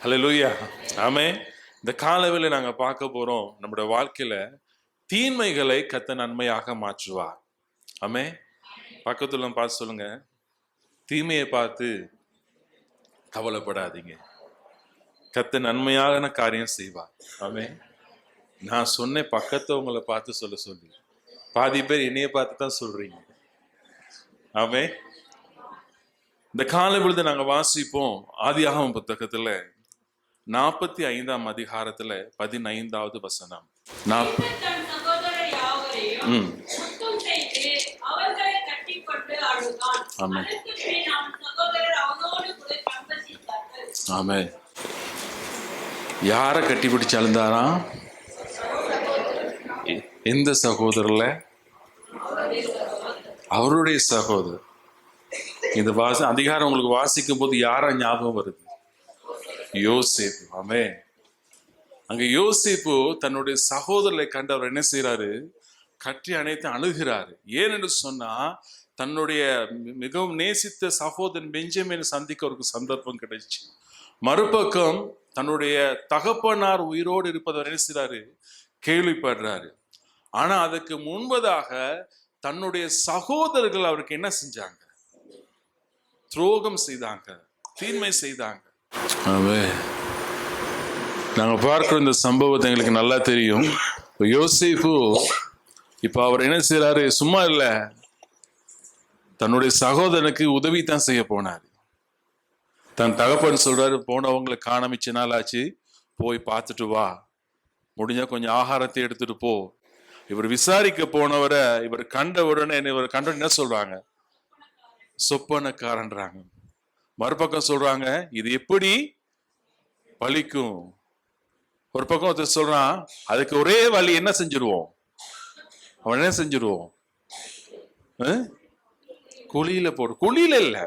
ஹல்லேலூயா. ஆமென். இந்த காலவேளை நாங்க பார்க்க போறோம், நம்முடைய வாழ்க்கையில தீமைகளை கர்த்தர் நன்மையாக மாற்றுவார். ஆமென். பக்கத்துல பார்த்து சொல்லுங்க, தீமையை பார்த்து கவலைப்படாதீங்க, கர்த்தர் நன்மையான காரியம் செய்வார். ஆமென். நான் சொன்னேன் பக்கத்தவங்களை பார்த்து சொல்லி, பாதி பேர் என்னைய பார்த்து தான் சொல்றீங்க. ஆமென். இந்த காலை பொழுது நாங்க வாசிப்போம் ஆதியாகமம் புத்தகத்துல 45ஆம் அதிகாரத்துல 15வது வசனம். ஆமென். யார கட்டி பிடிச்சு அழுந்தாரா? எந்த சகோதரர்ல? அவருடைய சகோதரர். இந்த அதிகாரம் உங்களுக்கு வாசிக்கும் போது யாரா ஞாபகம் வருது? யோசேப்பு. ஆமென். அங்க யோசேப்பு தன்னுடைய சகோதரரை கண்டு அவர் என்ன செய்யறாரு? கட்டி அணைத்து அழுகிறாரு. ஏனென்று சொன்னா, தன்னுடைய மிகவும் நேசித்த சகோதரன் பெஞ்சமினை சந்திக்க அவருக்கு சந்தர்ப்பம் கிடைச்சு. மறுபக்கம் தன்னுடைய தகப்பனார் உயிரோடு இருப்பதை என்ன செய்யறாரு? கேள்விப்படுறாரு. ஆனா அதுக்கு முன்பதாக தன்னுடைய சகோதரர்கள் அவருக்கு என்ன செஞ்சாங்க? துரோகம் செய்தாங்க, தீமை செய்தாங்க. நாங்க பார்க்கிற இந்த சம்பவத்தை எங்களுக்கு நல்லா தெரியும். யோசேப்பு இப்ப அவர் என்ன செய்யறாரு? சும்மா இல்ல, தன்னுடைய சகோதரனுக்கு உதவி தான் செய்ய போனாரு. தன் தகப்பன் சொல்றாரு, போனவங்களை காணமிச்ச நாள் ஆச்சு, போய் பார்த்துட்டு வா, முடிஞ்சா கொஞ்சம் ஆகாரத்தை எடுத்துட்டு போ. இவர் விசாரிக்க போனவரை இவர் கண்ட உடனே இவர் கண்ட என்ன சொல்றாங்க? சொப்பனக்காரன்றாங்க. மறுபக்கம் சொல்றாங்க, இது எப்படி பலிக்கும்? ஒரு பக்கம் சொல்றான், அதுக்கு ஒரே வழி, என்ன செஞ்சிருவோம்? அவன் என்ன செஞ்சிருவோம்? குழியில போடு. குழியில இல்ல,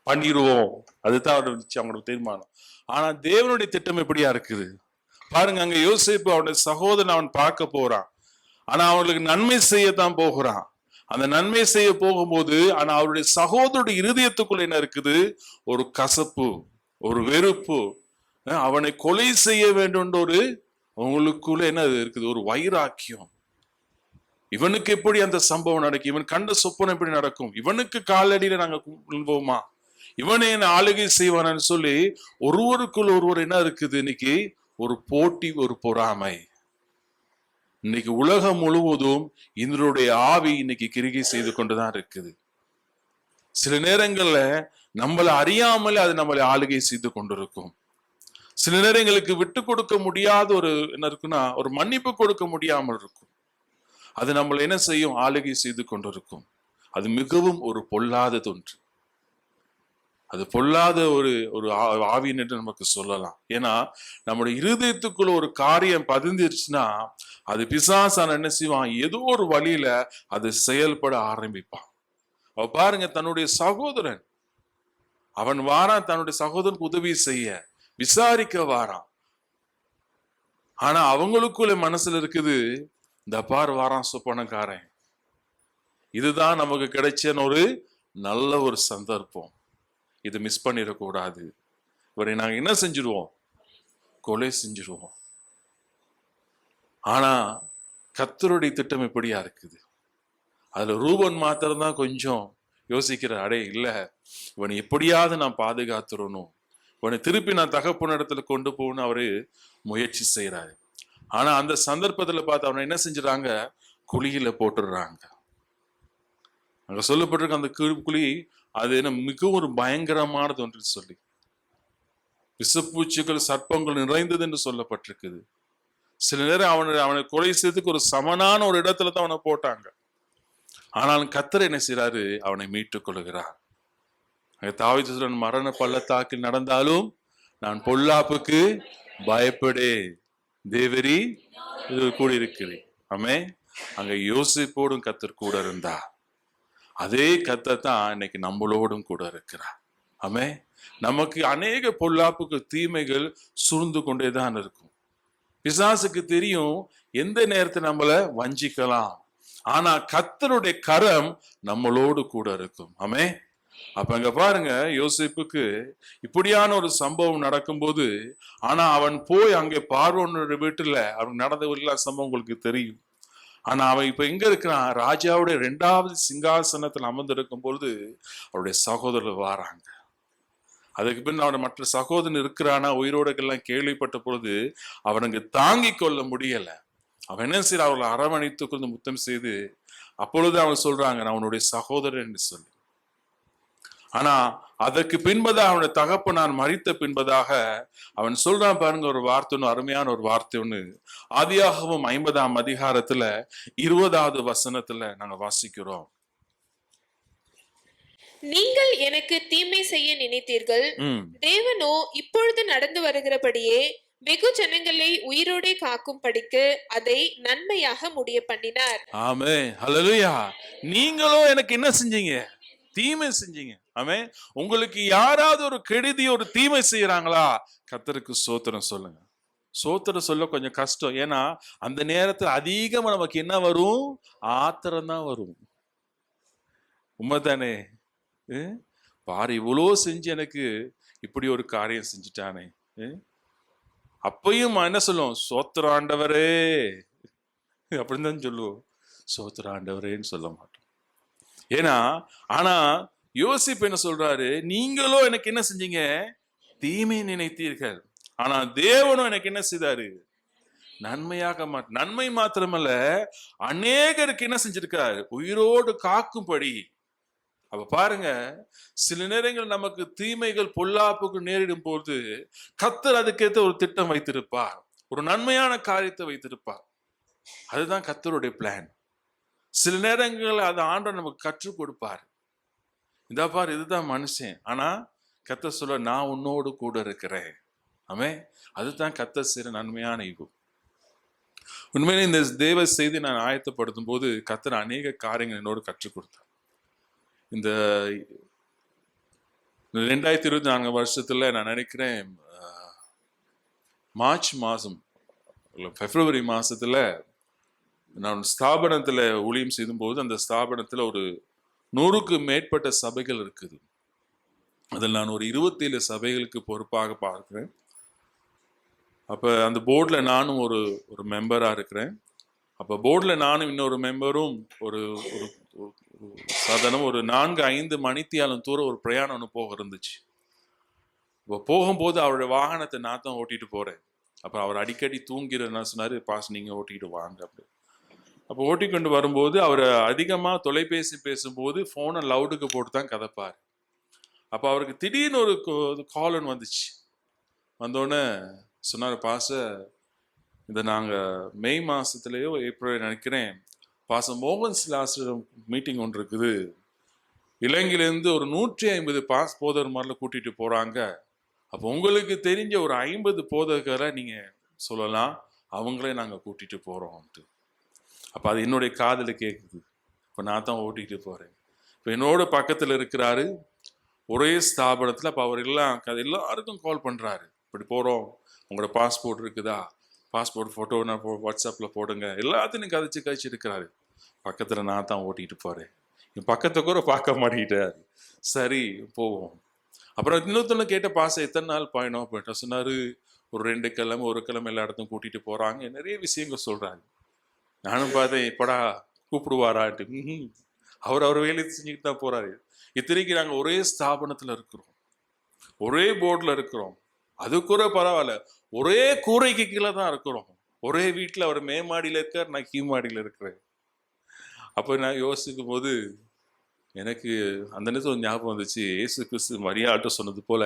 பண்ணிடுவோம். அதுதான் அவங்களோட தீர்மானம். ஆனா தேவனுடைய திட்டம் எப்படியா இருக்குது பாருங்க. அங்க யோசேப்பு அவனுடைய சகோதரன் அவன் பார்க்க போறான். ஆனா அவங்களுக்கு நன்மை செய்யத்தான் போகிறான். அந்த நன்மை செய்ய போகும்போது ஆனா அவருடைய சகோதரருடைய இருதயத்துக்குள்ள என்ன இருக்குது? ஒரு கசப்பு, ஒரு வெறுப்பு. அவனை கொலை செய்ய வேண்டும் ஒரு அவங்களுக்குள்ள என்ன இருக்குது? ஒரு வைராக்கியம். இவனுக்கு எப்படி அந்த சம்பவம் நடக்கும்? இவன் கண்ட சொப்பனம் எப்படி நடக்கும்? இவனுக்கு காலடியில நாங்க போவோமா? இவனே என்ன ஆளுகை செய்வானு சொல்லி ஒருவருக்குள்ள ஒருவர் என்ன இருக்குது? இன்னைக்கு ஒரு போட்டி, ஒரு பொறாமை. இன்னைக்கு உலகம் முழுவதும் இதனுடைய ஆவி இன்னைக்கு கிரிகை செய்து கொண்டுதான் இருக்குது. சில நேரங்கள்ல நம்மளை அறியாமலே அது நம்மளை ஆளுகை செய்து கொண்டிருக்கும். சில நேரங்களுக்கு விட்டு கொடுக்க முடியாத ஒரு என்ன இருக்குன்னா, ஒரு மன்னிப்பு கொடுக்க முடியாமல் இருக்கும். அது நம்மளை என்ன செய்யும்? ஆளுகை செய்து கொண்டிருக்கும். அது மிகவும் ஒரு பொல்லாதது ஒன்று. அது பொல்லாத ஒரு ஆவின் என்று நமக்கு சொல்லலாம். ஏன்னா நம்முடைய இருதயத்துக்குள்ள ஒரு காரியம் பதிந்துருச்சுன்னா, அது பிசாசான என்ன செய்வான்? ஏதோ ஒரு வழியில அது செயல்பட ஆரம்பிப்பான். அவ பாருங்க, தன்னுடைய சகோதரன் அவன் வாரான், தன்னுடைய சகோதரனுக்கு உதவி செய்ய, விசாரிக்க வாரான். ஆனா அவங்களுக்குள்ள மனசுல இருக்குது, இந்த பார் வாரான் சொப்பனக்காரன், இதுதான் நமக்கு கிடைச்ச ஒரு நல்ல ஒரு சந்தர்ப்பம், இது மிஸ் பண்ணிடக்கூடாது. இவரை நாங்க என்ன செஞ்சிருவோம்? கொலை செஞ்சிருவோம். ஆனா கர்த்தருடைய திட்டம் எப்படியா இருக்குது? அதுல ரூபன் மாத்திரம் தான் கொஞ்சம் யோசிக்கிற, அடே இல்ல, இவனை எப்படியாவது நான் பாதுகாத்துறணும், இவனை திருப்பி நான் தகப்பன இடத்துல கொண்டு போகணும்னு அவரு முயற்சி செய்யறாரு. ஆனா அந்த சந்தர்ப்பத்துல பார்த்து அவனை என்ன செஞ்சுறாங்க? குழியில போட்டுடுறாங்க. அங்க சொல்லப்பட்டிருக்க அந்த குழி அது என்ன மிகவும் ஒரு பயங்கரமானது ஒன்று சொல்லி, விஷப்பூச்சிகள் சர்ப்பங்கள் நிறைந்தது என்று சொல்லப்பட்டிருக்குது. சில நேரம் அவனை கொலை செய்யறதுக்கு ஒரு சமனான ஒரு இடத்துல தான் அவனை போட்டாங்க. ஆனாலும் கர்த்தர் என்ன செய்யறாரு? அவனை மீட்டுக் கொள்கிறார். தாவீது சொல்றான், மரண பள்ளத்தாக்கில் நடந்தாலும் நான் பொல்லாப்புக்கு பயப்படே, தேவரி இது கூட இருக்கிறேன். ஆமென். அங்க யோசேப்போடும் கர்த்தர் கூட இருந்தா, அதே கர்த்தர் தான் இன்னைக்கு நம்மளோடும் கூட இருக்கிறார். ஆமென். நமக்கு அநேக பொல்லாப்புக்கு தீமைகள் சூழ்ந்து கொண்டேதான் இருக்கும். பிசாசுக்கு தெரியும் எந்த நேரத்தை நம்மள வஞ்சிக்கலாம். ஆனா கர்த்தருடைய கரம் நம்மளோடு கூட இருக்கும். ஆமென். அப்ப அங்க பாருங்க, யோசேப்புக்கு இப்படியான ஒரு சம்பவம் நடக்கும்போது, ஆனா அவன் போய் அங்கே பார்வோனுடைய வீட்டுல அவன் நடந்த எல்லா சம்பவம் உங்களுக்கு தெரியும். ஆனா அவன் இப்ப எங்க இருக்கிறான்? ராஜாவுடைய 2வது சிங்காசனத்தில் அமர்ந்திருக்கும் பொழுது அவருடைய சகோதரர் வாராங்க. அதுக்கு பின் அவன மற்ற சகோதரன் இருக்கிறானா உயிரோடுகள்லாம் கேள்விப்பட்ட பொழுது அவனுக்கு தாங்கிக் கொள்ள முடியல. அவன் என்ன செய்ய, அவர்களை அரவணைத்து கொண்டு முத்தம் செய்து, அப்பொழுது அவன் சொல்றாங்க, நான் அவனுடைய சகோதரன் என்று சொல்லி. ஆனா அதற்கு பின்பதாக அவனுடைய தகப்பனார் மரித்த பின்பதாக அவன் சொல்றான் பாருங்க, ஒரு வார்த்தை ஒண்ணு, அருமையான ஒரு வார்த்தை ஒண்ணு. ஆதியாகமம் 50ஆம் அதிகாரத்துல 20வது வசனத்துல நாங்க வாசிக்கிறோம். நீங்கள் எனக்கு தீமை செய்ய நினைத்தீர்கள், தேவனோ இப்பொழுது நடந்து வருகிறபடியே வெகு ஜனங்களை உயிரோடே காக்கும்படிக்கு அதை நன்மையாக முடிய பண்ணினார். ஆமென், ஹல்லேலூயா. நீங்களும் எனக்கு என்ன செஞ்சீங்க? தீமை செஞ்சீங்க. ஆமென். உங்களுக்கு யாராவது ஒரு கெடுதி, ஒரு தீமை செய்யறாங்களா, கர்த்தருக்கு ஸ்தோத்திரம் சொல்லுங்க. ஸ்தோத்திரம் சொல்ல கொஞ்சம் கஷ்டம். ஏன்னா அந்த நேரத்தில் அதிகமா நமக்கு என்ன வரும்? ஆத்திரம் தான் வரும். உண்மைதானே? பாரு, இவ்வளோ செஞ்சு எனக்கு இப்படி ஒரு காரியம் செஞ்சுட்டானே. அப்பயும் என்ன சொல்லுவோம்? ஸ்தோத்திரம் ஆண்டவரே அப்படின்னு தான் சொல்லுவோம். ஸ்தோத்திரம் ஆண்டவரேன்னு சொல்ல மாட்டோம். ஏன்னா ஆனா யோசிப்பு என்ன சொல்றாரு? நீங்களோ எனக்கு என்ன செஞ்சீங்க? தீமை நினைத்தீர்கள், ஆனா தேவனும் எனக்கு என்ன செய்தாரு? நன்மையாக நன்மை மாத்திரமல்ல, அநேகருக்கு என்ன செஞ்சிருக்காரு? உயிரோடு காக்கும்படி. அப்ப பாருங்க, சில நேரங்கள் நமக்கு தீமைகள் பொல்லாப்புக்கு நேரிடும் போது கர்த்தர் அதுக்கேற்ற ஒரு திட்டம் வைத்திருப்பார், ஒரு நன்மையான காரியத்தை வைத்திருப்பார். அதுதான் கர்த்தருடைய பிளான். சில நேரங்கள் அதை ஆண்டவர் நமக்கு கற்றுக் கொடுப்பார். இந்த பார், இதுதான் மனுஷன், ஆனா கர்த்தர் சொல்ல, நான் உன்னோடு கூட இருக்கிறேன். ஆமே, அதுதான் கர்த்தர் செய்ற நன்மையான ஈவு. உண்மையிலே இந்த தேவ செய்தி நான் ஆயத்தப்படுத்தும் போது கர்த்தர் அநேக காரியங்கள் என்னோடு கற்றுக் கொடுத்தார். இந்த 2024 வருஷத்துல நான் நினைக்கிறேன் மார்ச் மாசம், பிப்ரவரி மாசத்துல நான் ஸ்தாபனத்துல ஊழியம் செய்யும் போது, அந்த ஸ்தாபனத்துல ஒரு 100க்கு மேற்பட்ட சபைகள் இருக்குது. அதில் நான் ஒரு 27 சபைகளுக்கு பொறுப்பாக பார்க்கிறேன். அப்ப அந்த போர்ட்ல நானும் ஒரு மெம்பரா இருக்கிறேன். அப்ப போர்ட்ல நானும் இன்னொரு மெம்பரும் ஒரு சாதாரண ஒரு 4-5 மணித்தியாலம் தூரம் ஒரு பிரயாணம் ஒன்று போக இருந்துச்சு. இப்போ போகும்போது அவருடைய வாகனத்தை நான் தான் ஓட்டிட்டு போறேன். அப்ப அவர் அடிக்கடி தூங்கிறன்னா சொன்னாரு, பாஸ் நீங்க ஓட்டிட்டு வாங்க அப்படி. அப்போ ஓட்டிக்கொண்டு வரும்போது அவர் அதிகமா தொலைபேசி பேசும்போது போனை லவுடுக்கு போட்டு தான் கதைப்பார். அப்ப அவருக்கு திடீர்னு ஒரு கால் ஒன்று வந்துச்சு. வந்தோடனே சொன்னார், பாச இந்த நாங்க மே மாசத்துலயோ ஏப்ரல் நினைக்கிறேன், பாச மோகன் சிலாசிரம் மீட்டிங் ஒன்று இருக்குது, இலங்கையிலேருந்து ஒரு 150 பாஸ் போதகர் மாதிரில கூட்டிட்டு போறாங்க. அப்போ உங்களுக்கு தெரிஞ்ச ஒரு 50 போதகரை நீங்க சொல்லலாம், அவங்களே நாங்க கூட்டிட்டு போறோம்ட்டு. அப்ப அது என்னுடைய காதுல கேட்குது. இப்ப நான் தான் ஓட்டிட்டு போறேன். இப்ப என்னோட பக்கத்துல இருக்கிறாரு, ஒரே ஸ்தாபனத்துல. அப்ப அவர் எல்லாருக்கும் கால் பண்றாரு, இப்படி போறோம், உங்களோட பாஸ்போர்ட் இருக்குதா, பாஸ்போர்ட் போட்டோ நான் வாட்ஸ்அப்ல போடுங்க, எல்லாத்தையும் கதைச்சு இருக்கிறாரு. பக்கத்துல நான் தான் ஓட்டிட்டு போறேன். என் பக்கத்தை கூட பார்க்க மாட்டேங்கிட்டாரு. சரி போவோம். அப்புறம் இன்னொருத்தவங்க கேட்ட, பாச எத்தனை நாள் பயணம் அப்படின்ட்டு சொன்னாரு, ஒரு 2 கிழமை 1 கிழமை எல்லா இடத்தும் கூட்டிட்டு போறாங்க, நிறைய விஷயங்கள் சொல்றாங்க. நானும் பார்த்தேன், எப்படா கூப்பிடுவாரான்ட்டு. அவர் வேலையை செஞ்சுக்கிட்டு தான் போறாரு. இத்தனைக்கு நாங்க ஒரே ஸ்தாபனத்துல இருக்கிறோம், ஒரே போர்ட்ல இருக்கிறோம். அது கூட பரவாயில்ல, ஒரே கூரைக்கு கீழே தான் இருக்கிறோம். ஒரே வீட்டுல அவர் மேமாடியில இருக்கார், நான் கீழ்மாடியில இருக்கிறேன். அப்ப நான் யோசிக்கும் போது எனக்கு அந்த நேரத்தில் ஒரு ஞாபகம் வந்துச்சு, இயேசு கிறிஸ்து மரியாதை சொன்னது போல,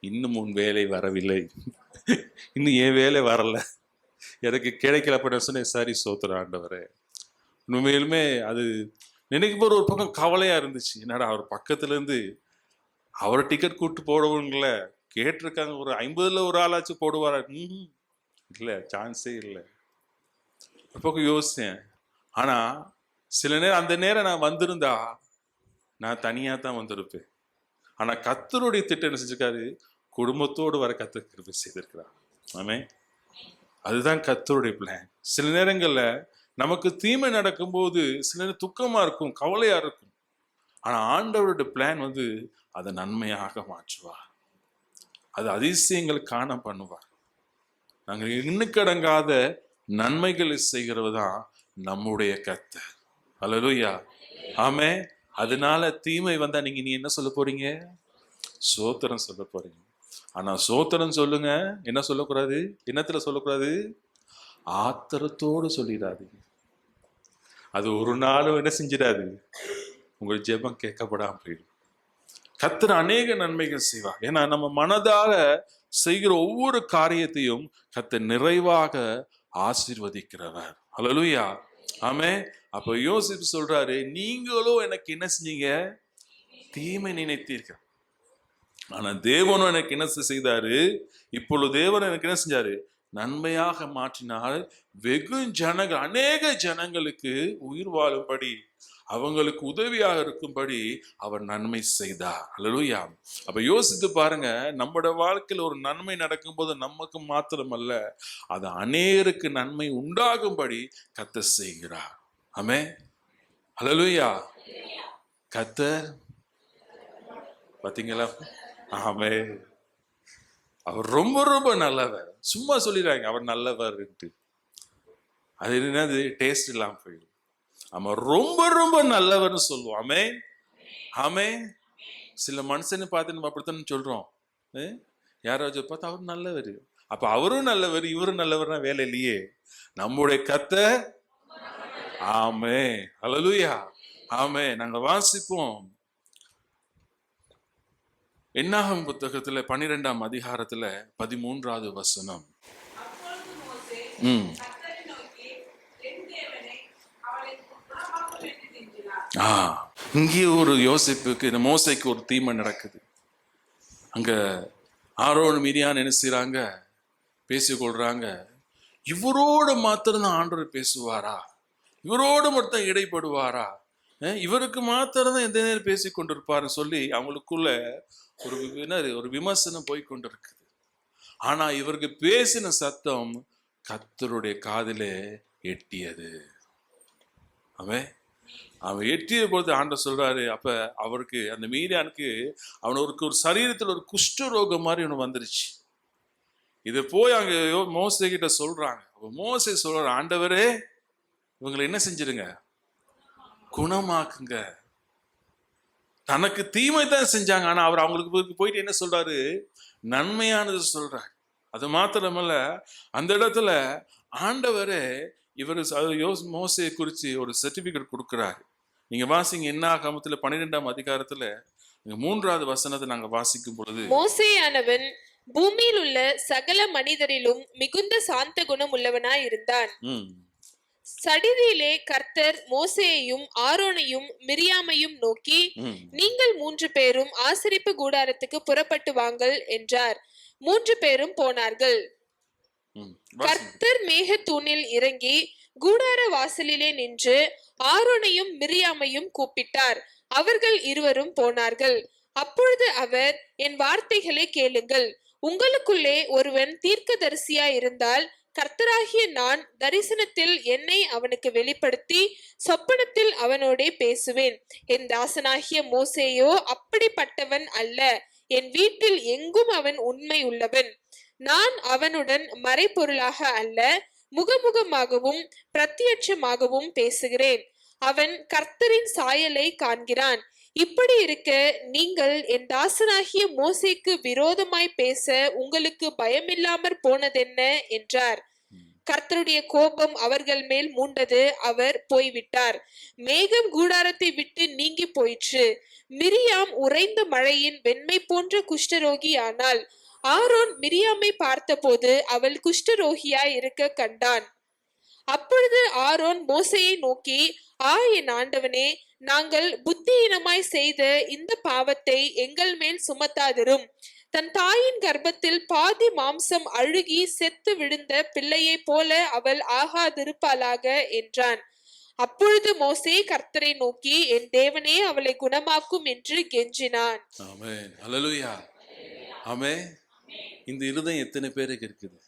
இன்னும் உன் வேலை வரவில்லை, இன்னும் என் வேலை வரல, எனக்கு கிடைக்கல. அப்ப நான் சொன்னேன், சரி சோத்திர ஆண்டவரே. உண்மையிலுமே அது நினைக்கும் போது ஒரு பக்கம் கவலையா இருந்துச்சு. என்னடா அவர் பக்கத்துல இருந்து அவரை டிக்கெட் கூப்பிட்டு போடுவங்கள கேட்டிருக்காங்க, ஒரு 50ல் ஒரு ஆளாச்சும் போடுவாரா? இல்லை, சான்ஸே இல்லை. ஒரு பக்கம் யோசிச்சேன். ஆனா சில நேரம் அந்த நேரம் நான் வந்திருந்தா நான் தனியா தான் வந்திருப்பேன். ஆனா கர்த்தருடைய திட்டம் என்ன செஞ்சிருக்காரு? குடும்பத்தோடு வர கர்த்தர் கிருபை செய்திருக்கிறார். ஆமென். அதுதான் கர்த்தருடைய பிளான். சில நேரங்கள்ல நமக்கு தீமை நடக்கும்போது சில நேரம் துக்கமா இருக்கும், கவலையா இருக்கும். ஆனா ஆண்டவருடைய பிளான் அதை நன்மையாக மாற்றுவார். அது அதிசயங்கள் காண பண்ணுவார். நாங்கள் எண்ணுக்கடங்காத நன்மைகளை செய்கிறவர் தான் நம்முடைய கர்த்தர். அல்லேலூயா, ஆமென். அதனால தீமை வந்தா நீ என்ன சொல்ல போறீங்க? சோத்திரம் சொல்ல போறீங்க. ஆனா சோத்திரம் சொல்லுங்க, என்ன சொல்லக்கூடாது? என்னத்துல சொல்லக்கூடாது? ஆத்திரத்தோடு சொல்லிடாதீங்க. அது ஒரு நாளும் என்ன செஞ்சிடாது, உங்கள் ஜெபம் கேட்கப்படாம போயிடும். கர்த்தர் அநேக நன்மைகள் செய்வார். ஏன்னா நம்ம மனதால செய்கிற ஒவ்வொரு காரியத்தையும் கர்த்தர் நிறைவாக ஆசீர்வதிக்கிறவர். அல்லேலூயா, ஆமென். அப்ப யோசிப்பு சொல்றாரு, நீங்களும் எனக்கு என்ன செஞ்சீங்க? தீமை நினைத்தீர்கள். ஆனா தேவனும் எனக்கு என்ன செய்தாரு? இப்பொழுது தேவன் எனக்கு என்ன செஞ்சாரு? நன்மையாக மாற்றினால் வெகு ஜனங்கள், அநேக ஜனங்களுக்கு உயிர் வாழும்படி, அவங்களுக்கு உதவியாக இருக்கும்படி அவர் நன்மை செய்தார். அல்லேலூயா. அப்ப யோசித்து பாருங்க, நம்முடைய வாழ்க்கையில் ஒரு நன்மை நடக்கும்போது நமக்கு மாத்திரமல்ல, அது அநேகருக்கு நன்மை உண்டாகும்படி கர்த்தர் செய்கிறார். ஆமென். அல்லேலூயா. கர்த்தர் பாத்தீங்களா? ஆமென். அவர் ரொம்ப ரொம்ப நல்லவர். சும்மா சொல்லிடுறாங்க அவர் நல்லவர். அது என்னது? டேஸ்ட் இல்லாம போயிடும். அவன் ரொம்ப ரொம்ப நல்லவர்னு சொல்லுவோம். ஆமென், ஆமென். சில மனுஷனை பார்த்து நம்ம அப்படித்தான் சொல்றோம். யாராவது பார்த்தா அவர் நல்லவர், அப்ப அவரும் நல்லவர் இவரும் நல்லவர்னா வேலை இல்லையே. நம்முடைய கர்த்தர், ஆமென், அல்லேலூயா, ஆமென். நாங்க வாசிப்போம் என்னாகும் புத்தகத்துல 12ஆம் அதிகாரத்துல 13வது வசனம். இங்கே ஒரு யோசிப்புக்கு, இந்த மோசைக்கு ஒரு தீமை நடக்குது. அங்க ஆரோன் மிரியான் என்ன செய்றாங்க? பேசிக்கொள்றாங்க. இவரோடு மாத்திரம் ஆண்டவர் பேசுவாரா? இவரோடு மட்டும் இடைப்படுவாரா? இவருக்கு மாத்திரம் தான் எந்த நேரம் பேசி கொண்டிருப்பாரு சொல்லி அவங்களுக்குள்ள ஒரு விமர்சனம் போய் கொண்டிருக்குது. ஆனா இவருக்கு பேசின சத்தம் கர்த்தருடைய காதிலே எட்டியது. அவன் எட்டிய பொழுது ஆண்டவர் சொல்றாரு, அப்ப அவருக்கு, அந்த மீதியானுக்கு, அவனுக்கு ஒரு சரீரத்தில் ஒரு குஷ்ட ரோகம் மாதிரி ஒன்று வந்துருச்சு. இதை போய் அங்க மோசே கிட்ட சொல்றாங்க. மோசே சொல்ற, ஆண்டவரே இவங்களை என்ன செஞ்சிருங்க? குணமாக்குங்க. தனக்கு தீமை தான் செஞ்சாங்க, ஆனா அவர் அவங்களுக்கு போயிட்டு என்ன சொல்றாரு? நன்மையானது சொல்றாரு. அது மாத்திரமல்ல, அந்த இடத்துல ஆண்டவரே இவர் மோசையை குறிச்சு ஒரு சர்டிபிகேட் கொடுக்கிறாரு. நீங்க வாசிங்க என்னாகமத்துல 12ஆம் அதிகாரத்துல 3வது வசனத்தை நாங்க வாசிக்கும் பொழுது, மோசேயானவன் பூமியில் உள்ள சகல மனிதரிலும் மிகுந்த சாந்த குணம் உள்ளவனாய் இருந்தான். சடிதியிலே கர்த்தர் மோசேயையும் ஆரோனையும் மிரியாமையும் நோக்கி, நீங்கள் 3 பேரும் ஆசரிப்பு கூடாரத்துக்கு புறப்பட்டு வாங்கள் என்றார். 3 பேரும் போனார்கள். கர்த்தர் மேகத்தூணில் இறங்கி கூடார வாசலிலே நின்று ஆரோனையும் மிரியாமையும் கூப்பிட்டார். அவர்கள் இருவரும் போனார்கள். அப்பொழுது அவர், என் வார்த்தைகளை கேளுங்கள். உங்களுக்குள்ளே ஒருவன் தீர்க்கதரிசியாய் இருந்தால், கர்த்தராகிய நான் தரிசனத்தில் என்னை அவனுக்கு வெளிப்படுத்தி சொப்பனத்தில் அவனோடே பேசுவேன். என் தாசனாகிய மோசேயோ அப்படிப்பட்டவன் அல்ல. என் வீட்டில் எங்கும் அவன் உண்மை உள்ளவன். நான் அவனுடன் மறைபொருளாக அல்ல, முகமுகமாகவும் பிரத்யட்சமாகவும் பேசுகிறேன். அவன் கர்த்தரின் சாயலை காண்கிறான். இப்படி இருக்க நீங்கள் என் தாசனாகிய மோசேக்கு விரோதமாய் பேச உங்களுக்கு பயமில்லாமற் போனதென்ன என்றார். கர்த்தருடைய கோபம் அவர்கள் மேல் மூண்டது. அவர் போய்விட்டார். மேகம் கூடாரத்தை விட்டு நீங்கி போயிற்று. மிரியாம் உறைந்த மழையின் வெண்மை போன்ற குஷ்டரோகி ஆனாள். ஆரோன் மிரியாமை பார்த்தபோது அவள் குஷ்டரோகியாய் இருக்க கண்டான். அப்பொழுது ஆரோன் மோசேயை நோக்கி, என் ஆண்டவனே, நாங்கள் புத்தியீனமாய் செய்த இந்த பாவத்தை எங்கள் மேல் சுமத்தாதிரும். தன் தாயின் கர்ப்பத்தில் பாதி மாம்சம் அழுகி செத்து விழுந்த பிள்ளையை போல அவள் ஆகாதிருப்பாளாக என்றான். அப்பொழுது மோசே கர்த்தரை நோக்கி, என் தேவனே, அவளை குணமாக்கும் என்று கெஞ்சினான். ஆமென், அல்லேலூயா, ஆமென். இந்த இருதயம் எத்தனை பேருக்கு இருக்குது?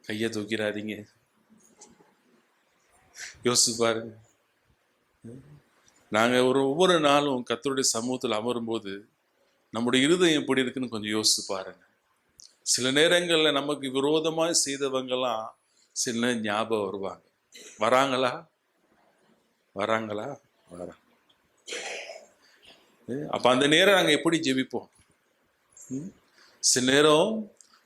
கையை தூக்கிறாதீங்க, யோசிச்சு பாருங்க. நாங்க ஒவ்வொரு நாளும் கர்த்தருடைய சமூகத்தில் அமரும்போது நம்முடைய இருதயம் எப்படி இருக்குன்னு கொஞ்சம் யோசிச்சு பாருங்க. சில நேரங்கள்ல நமக்கு விரோதமாய் செய்தவங்கெல்லாம் சில நேரம் ஞாபகம் வருவாங்க. வராங்களா? வராங்க. அப்ப அந்த நேரம் நாங்க எப்படி ஜெபிப்போம்? சில நேரம்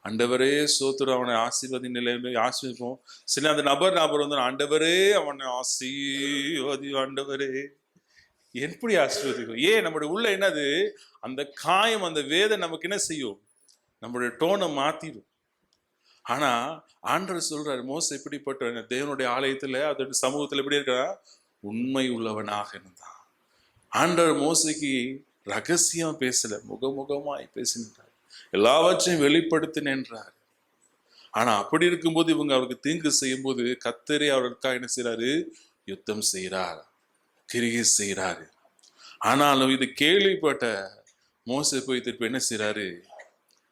ஆண்டவரே சோத்திரம், அவனை ஆசீர்வதி நிலையில ஆசீர்வதிப்போம். சில அந்த நபர் வந்து ஆண்டவரே அவனை ஆசீர்வதி, ஆண்டவரே எப்படி ஆசீர்வதிக்கும்? ஏன் நம்முடைய உள்ள என்னது, அந்த காயம், அந்த வேதனை நமக்கு என்ன செய்யும்? நம்மளுடைய டோனை மாத்திடும். ஆனா ஆண்டவர் சொல்றாரு, மோசே எப்படிப்பட்ட தேவனுடைய ஆலயத்துல அதோட சமூகத்துல எப்படி இருக்கா? உண்மை உள்ளவனாக இருந்தான். ஆண்டவர் மோசைக்கு ரகசியம் பேசல, முகமுகமாய் பேசினார், எல்லாவற்றையும் வெளிப்படுத்தினார். ஆனா அப்படி இருக்கும்போது இவங்க அவருக்கு தீங்கு செய்யும் போது கர்த்தரே அவருக்காக என்ன செய்யறாரு? யுத்தம் செய்யறார், கிரியை செய்யறாரு. ஆனாலும் இது கேள்விப்பட்ட மோசே போய் திருப்பி என்ன செய்யறாரு?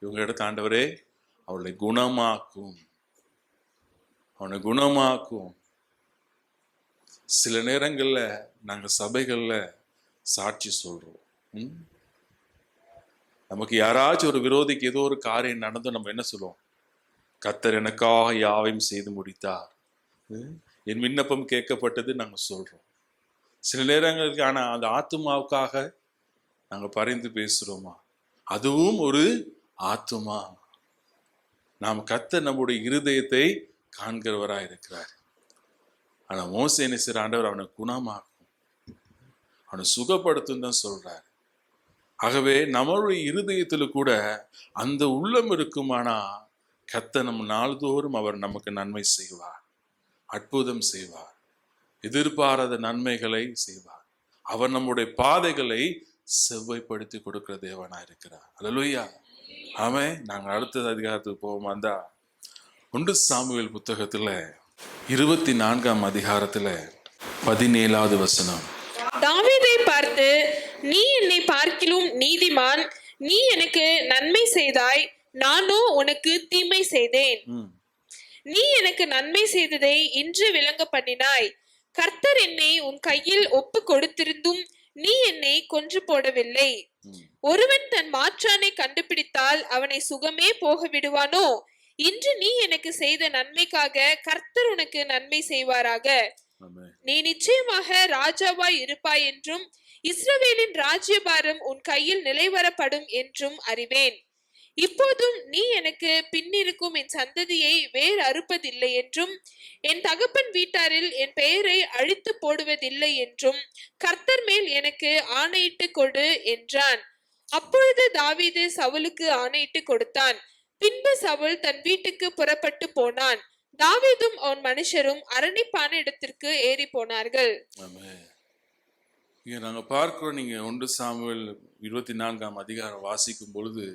இவங்க இடத்த ஆண்டவரே அவளை குணமாக்கும், அவனை குணமாக்கும். சில நேரங்கள்ல நாங்க சபைகள்ல சாட்சி சொல்றோம். நமக்கு யாராச்சும் ஒரு விரோதிக்கு ஏதோ ஒரு காரியம் நடந்து நம்ம என்ன சொல்லுவோம்? கர்த்தர் எனக்காக யாவையும் செய்து முடித்தார், என் விண்ணப்பம் கேட்கப்பட்டது நாங்க சொல்றோம். சில நேரங்களுக்கு ஆனா அந்த ஆத்துமாவுக்காக நாங்க பரிந்து பேசுறோமா? அதுவும் ஒரு ஆத்துமா. நாம் கர்த்தர் நம்முடைய இருதயத்தை காண்கிறவராய் இருக்கிறார். ஆனா மோசே என்ன செய்யற? ஆண்டவர் அவனை குணமாக்கும், அவனை சுகப்படுத்தும் தான் சொல்றார். ஆகவே நம்மளுடைய இருதயத்துல கூட அந்த உள்ளம் இருக்குமானா கர்த்தர் நம்ம நாள்தோறும் அவர் நமக்கு நன்மை செய்வார், அற்புதம் செய்வார், எதிர்பாராத நன்மைகளை செய்வார். அவர் நம்முடைய பாதைகளை செவ்வாய்ப்படுத்தி கொடுக்கிற தேவனா இருக்கிறார். அல்லேலூயா, ஆமென். நாங்கள் அடுத்த அதிகாரத்துக்கு போவோமா? அந்த 1 சாமுவேல் புத்தகத்துல 24ஆம் அதிகாரத்துல 17வது வசனம். தாவீதை பார்த்து, நீ என்னை பார்க்கிலும் நீதிமான், நீ எனக்கு நன்மை செய்தாய், நானோ உனக்கு தீமை செய்தேன். நீ எனக்கு நன்மை செய்ததை இன்று விளங்க பண்ணினாய். கர்த்தர் என்னை உன் கையில் ஒப்பு கொடுத்திருந்தும் நீ என்னை கொன்று போடவில்லை. ஒருவன் தன் மாற்றானை கண்டுபிடித்தால் அவனை சுகமே போக விடுவானோ? இன்று நீ எனக்கு செய்த நன்மைக்காக கர்த்தர் உனக்கு நன்மை செய்வாராக. நீ நிச்சயமாக ராஜாவாய் இருப்பாய் என்றும் இஸ்ரவேலின் ராஜ்யபாரம் உன் கையில் நிலைவரப்படும் என்றும் அறிவேன். இப்போதும் நீ எனக்கு பின்னிருக்கும் என் சந்ததியை வேறு அறுப்பதில்லை என்றும் என் தகப்பன் வீட்டாரில் என் பெயரை அழித்து போடுவதில்லை என்றும் கர்த்தர் மேல் எனக்கு ஆணையிட்டு கொடு என்றான். அப்பொழுது தாவீது சவுலுக்கு ஆணையிட்டு கொடுத்தான். பின்பு சவுல் தன் வீட்டுக்கு புறப்பட்டு போனான். தாவீதும் அவன் மனுஷரும் அரணிப்பான இடத்திற்கு ஏறி போனார்கள். இங்க நாங்க பார்க்கிறோம், நீங்க 1 சாமுவேல் 24ஆம் அதிகாரம் வாசிக்கும் பொழுது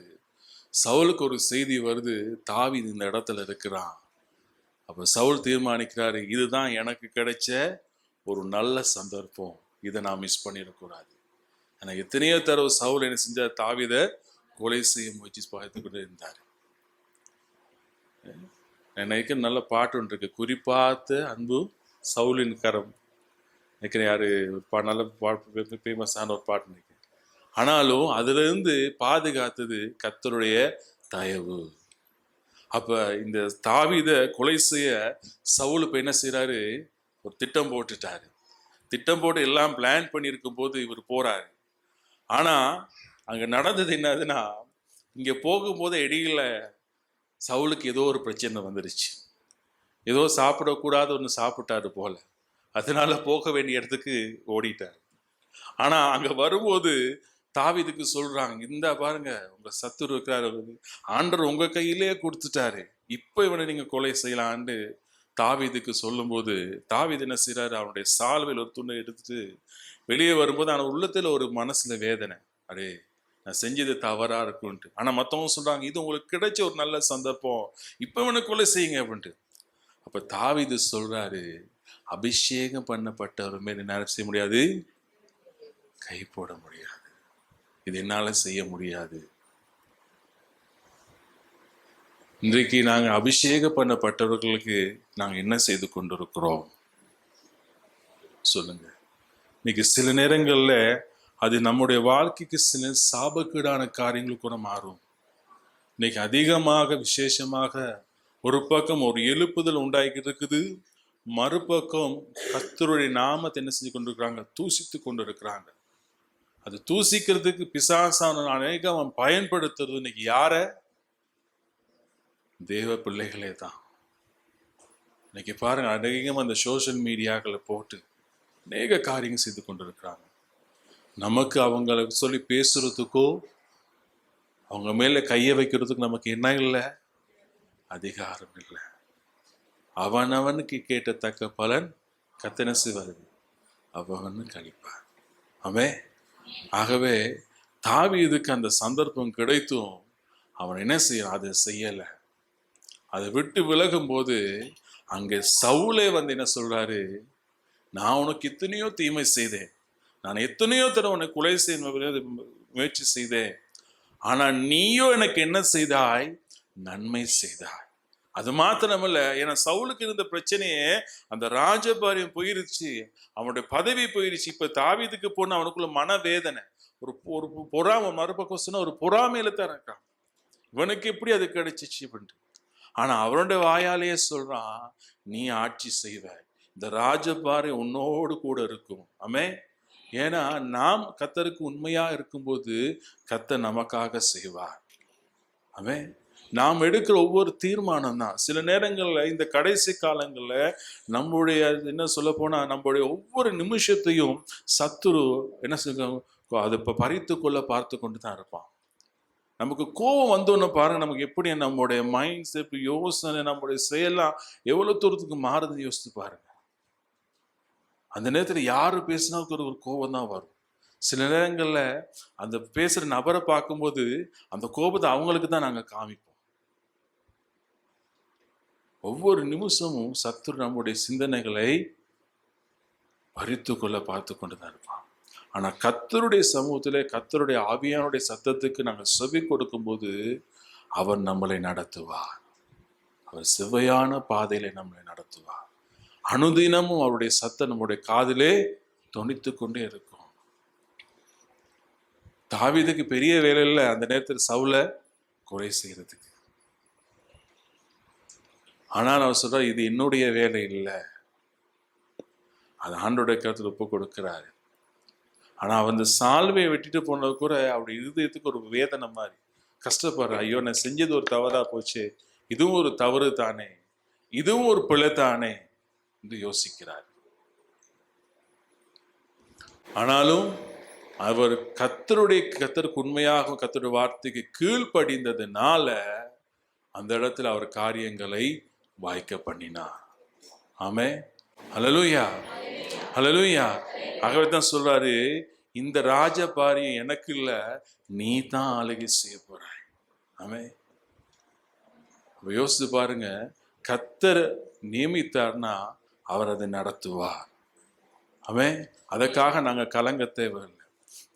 சவுலுக்கு ஒரு செய்தி வருது, தாவீது இந்த இடத்துல இருக்கிறான். அப்ப சவுல் தீர்மானிக்கிறாரு, இதுதான் எனக்கு கிடைச்ச ஒரு நல்ல சந்தர்ப்பம், இதை நான் மிஸ் பண்ணிடக்கூடாது. ஆனா எத்தனையோ தடவை சவுல் என்ன செஞ்சார்? தாவீதை கொலை செய்ய முயற்சி பார்த்துக்கிட்டு இருந்தார். எனக்கு நல்ல பாட்டு ஒன்று இருக்கு, குறிப்பாத்த அன்பு சவுலின் கரம். நினைக்கிறேன் யாரு நல்ல ஃபேமஸான ஒரு பாட்டு நினைக்கிறேன். ஆனாலும் அதுல இருந்து பாதுகாத்தது கர்த்தருடைய தயவு. அப்ப இந்த தாவீதை கொலை செய்ய சவுல் இப்ப என்ன செய்யறாரு? ஒரு திட்டம் போட்டுட்டாரு. திட்டம் போட்டு எல்லாம் பிளான் பண்ணியிருக்கும் போது இவர் போறாரு. ஆனா அங்க நடந்தது என்னதுன்னா, இங்க போகும்போது இடையில சவுலுக்கு ஏதோ ஒரு பிரச்சனை வந்துருச்சு. ஏதோ சாப்பிடக்கூடாத ஒன்று சாப்பிட்டாரு போல, அதனால போக வேண்டிய இடத்துக்கு ஓடிட்டார். ஆனா அங்க வரும்போது தாவீதுக்கு சொல்றாங்க, இந்த பாருங்க உங்க சத்துரு இருக்கிறாரு, ஆண்டவர் உங்க கையிலே கொடுத்துட்டாரு, இப்ப இவனை நீங்க கொலை செய்யலான்னு தாவீதுக்கு சொல்லும் போது தாவீது என்ன செய்யறாரு? அவனுடைய சால்வையில் ஒரு துண்டை எடுத்துட்டு வெளியே வரும்போது அவன் உள்ளத்துல ஒரு மனசுல வேதனை, அடே நான் செஞ்சது தவறா இருக்குன்ட்டு. ஆனா மத்தவங்க சொல்றாங்க, இது உங்களுக்கு கிடைச்ச ஒரு நல்ல சந்தர்ப்பம், இப்ப இவனை கொலை செய்யுங்க அப்படின்ட்டு. அப்ப தாவீது சொல்றாரு, அபிஷேகம் பண்ணப்பட்டவர் மேல் என்னால செய்ய முடியாது, கை போட முடியாது, இது என்னால செய்ய முடியாது. இன்றைக்கு நாங்க அபிஷேகம் பண்ணப்பட்டவர்களுக்கு நாங்க என்ன செய்து கொண்டிருக்கிறோம் சொல்லுங்க? இன்னைக்கு சில நேரங்கள்ல அது நம்முடைய வாழ்க்கைக்கு சில சாபக்கேடான காரியங்கள் கூட மாறும். இன்னைக்கு அதிகமாக விசேஷமாக ஒரு பக்கம் ஒரு எழுப்புதல் உண்டாகிட்டு இருக்குது, மறுபக்கம் கர்த்தருடைய நாமத்தை என்ன செஞ்சு கொண்டிருக்கிறாங்க, தூசித்து கொண்டு இருக்கிறாங்க. அது தூசிக்கிறதுக்கு பிசாசான அநேகம் அவன் பயன்படுத்துறது இன்னைக்கு யார? தேவ பிள்ளைகளே தான். இன்னைக்கு பாருங்க, அநேகம் அந்த சோசியல் மீடியாக்களை போட்டு அநேக காரியங்கள் செய்து கொண்டிருக்கிறாங்க. நமக்கு அவங்களை சொல்லி பேசுறதுக்கோ அவங்க மேல கையை வைக்கிறதுக்கு நமக்கு என்ன இல்லை? அதிகாரம் இல்லை. அவனவனுக்கு கேட்டத்தக்க பலன் கர்த்தர் செய்வார், அவனுக்கு அளிப்பார். ஆமென். ஆகவே தாவீதுக்கு அந்த சந்தர்ப்பம் கிடைத்தும் அவன் என்ன செய்யறான்? அதை செய்யலை. அதை விட்டு விலகும் போது அங்கே சவுலே வந்து என்ன சொல்றாரு, நான் உனக்கு எத்தனையோ தீமை செய்தேன், நான் எத்தனையோ தடவை உனக்கு கொலை செய்ய முயற்சி செய்தேன், ஆனா நீயோ எனக்கு என்ன செய்தாய்? நன்மை செய்தாய். அது மாத்திரமல்ல, ஏன்னா சவுலுக்கு இருந்த பிரச்சனையே அந்த ராஜபாரியம் போயிருச்சு, அவனுடைய பதவி போயிருச்சு. இப்ப தாவீதுக்கு போன அவனுக்குள்ள மனவேதனை, ஒரு பொறாம, மறுபக்கம் சொன்னா ஒரு பொறாமையில தான் இருக்கான். இவனுக்கு எப்படி அது கிடைச்சிச்சு அப்படின்ட்டு. ஆனா அவனுடைய வாயாலேயே சொல்றான், நீ ஆட்சி செய்வ, இந்த ராஜபாரி உன்னோடு கூட இருக்கும். ஆமென். ஏன்னா நாம் கர்த்தருக்கு உண்மையா இருக்கும்போது கர்த்தர் நமக்காக செய்வார். ஆமென். நாம் எடுக்கிற ஒவ்வொரு தீர்மானம் தான் சில நேரங்கள்ல இந்த கடைசி காலங்கள்ல நம்முடைய என்ன சொல்ல போனா நம்முடைய ஒவ்வொரு நிமிஷத்தையும் சத்துரு என்ன செய்ய அதை பறித்து கொள்ள பார்த்து கொண்டு தான் இருப்பான். நமக்கு கோபம் வந்தோன்னு பாருங்க, நமக்கு எப்படி நம்முடைய மைண்ட் செட், யோசனை, நம்முடைய செயலாம் எவ்வளவு தூரத்துக்கு மாறுதுன்னு யோசித்து பாருங்க. அந்த நேரத்தில் யாரு பேசினா ஒரு கோபம் தான் வரும். சில நேரங்கள்ல அந்த பேசுற நபரை பார்க்கும்போது அந்த கோபத்தை அவங்களுக்கு தான் நாங்க காமிப்போம். ஒவ்வொரு நிமிஷமும் சத்துரு நம்முடைய சிந்தனைகளை பறித்து கொள்ள பார்த்து கொண்டுதான் இருப்பான். ஆனா கர்த்தருடைய சமூகத்திலே கர்த்தருடைய ஆவியானுடைய சத்தத்துக்கு நாங்கள் செவி கொடுக்கும்போது அவர் நம்மளை நடத்துவார். அவர் செவ்வையான பாதையில நம்மளை நடத்துவார். அனுதினமும் அவருடைய சத்தம் நம்முடைய காதிலே தொனித்து கொண்டே இருக்கும். தாவீதுக்கு பெரிய வேலை இல்லை அந்த நேரத்தில் சவுலை கொலை செய்யறதுக்கு. ஆனால் அவர் சொல்றார், இது என்னுடைய வேலை இல்லை, அது ஆண்டோடைய கருத்தில் ஒப்பு கொடுக்கிறாரு. ஆனா அவன் அந்த சால்வையை வெட்டிட்டு போனது கூட அவருடைய இருதயத்துக்கு ஒரு வேதனை மாதிரி கஷ்டப்படுற, ஐயோ நான் செஞ்சது ஒரு தவறா போச்சு, இதுவும் ஒரு தவறு தானே, இதுவும் ஒரு பிழை தானே என்று யோசிக்கிறார். ஆனாலும் அவர் கர்த்தருக்கு உண்மையாக கர்த்தருடைய வார்த்தைக்கு கீழ்ப்படிந்ததுனால அந்த இடத்துல அவர் காரியங்களை வாய்க்க பண்ணினார். ஆமென். ஹல்லேலூயா, ஹல்லேலூயா. ஆகவே தான் சொல்றாரு, இந்த ராஜபாரியம் எனக்கு இல்ல, நீ தான் ஆளுகை செய்ய போறாய். ஆமென். யோசித்து பாருங்க, கர்த்தர் நியமித்தார்னா அவர் அதை நடத்துவார். ஆமென். அதற்காக நாங்க கலங்க தேவையில்லை.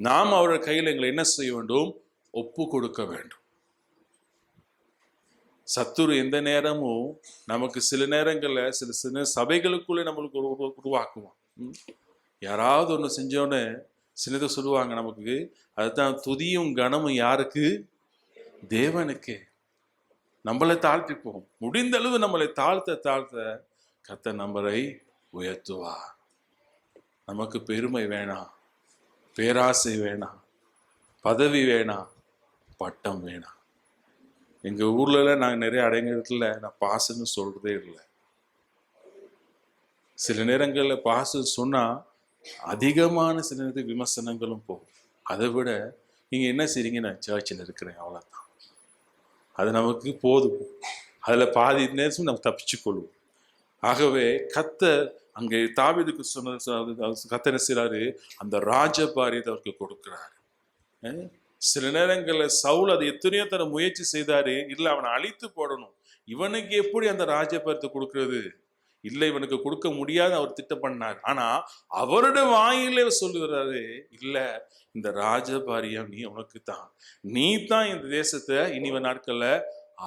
நாம் அவருடைய கையில் எங்களை என்ன செய்ய வேண்டும்? ஒப்பு கொடுக்க வேண்டும். சத்துரு எந்த நேரமும் நமக்கு சில நேரங்கள்ல சில சபைகளுக்குள்ளே நம்மளுக்கு உருவாக்குவான். யாராவது ஒண்ணு செஞ்சோன்னு சிலதை சொல்லுவாங்க நமக்கு, அதுதான் துதியும் கனமும் யாருக்கு? தேவனுக்கு. நம்மளை தாழ்த்திப்போம், முடிந்த அளவு நம்மளை தாழ்த்த கர்த்தர் நம்மளை உயர்த்துவார். நமக்கு பெருமை வேணாம், பேராசை வேணாம், பதவி வேணாம், பட்டம் வேணாம். எங்க ஊர்ல நாங்கள் நிறைய அடைஞத்துல நான் பாசன்னு சொல்றதே இல்லை. சில நேரங்களில் பாசம் சொன்னா அதிகமான சில நேரத்துக்கு விமர்சனங்களும் போகும். அதை விட நீங்க என்ன செய்றீங்க, நான் சர்ச்சில் இருக்கிறேன், அவ்வளவுதான். அது நமக்கு போதும். அதுல பாதி நேரம் நம்ம தப்பிச்சு கொள்வோம். ஆகவே கர்த்தர் அங்கே தாவீதுக்கு சொன்ன கர்த்தர் என்ன செய்றாரு? அந்த ராஜபாரியத்தை அவருக்கு கொடுக்கிறாரு. சில நேரங்களில் சவுல் அது எத்தனையோ தர முயற்சி செய்தாரு, இல்லை அவனை அழித்து போடணும், இவனுக்கு எப்படி அந்த ராஜபாரியத்தை கொடுக்கிறது, இல்லை இவனுக்கு கொடுக்க முடியாது அவர் திட்டம் பண்ணார். ஆனா அவருடைய வாயிலே சொல்லுகிறாரு, இல்ல இந்த ராஜபாரியம் நீ உனக்கு தான், நீ தான் இந்த தேசத்தை இனிவ நாட்கள்ல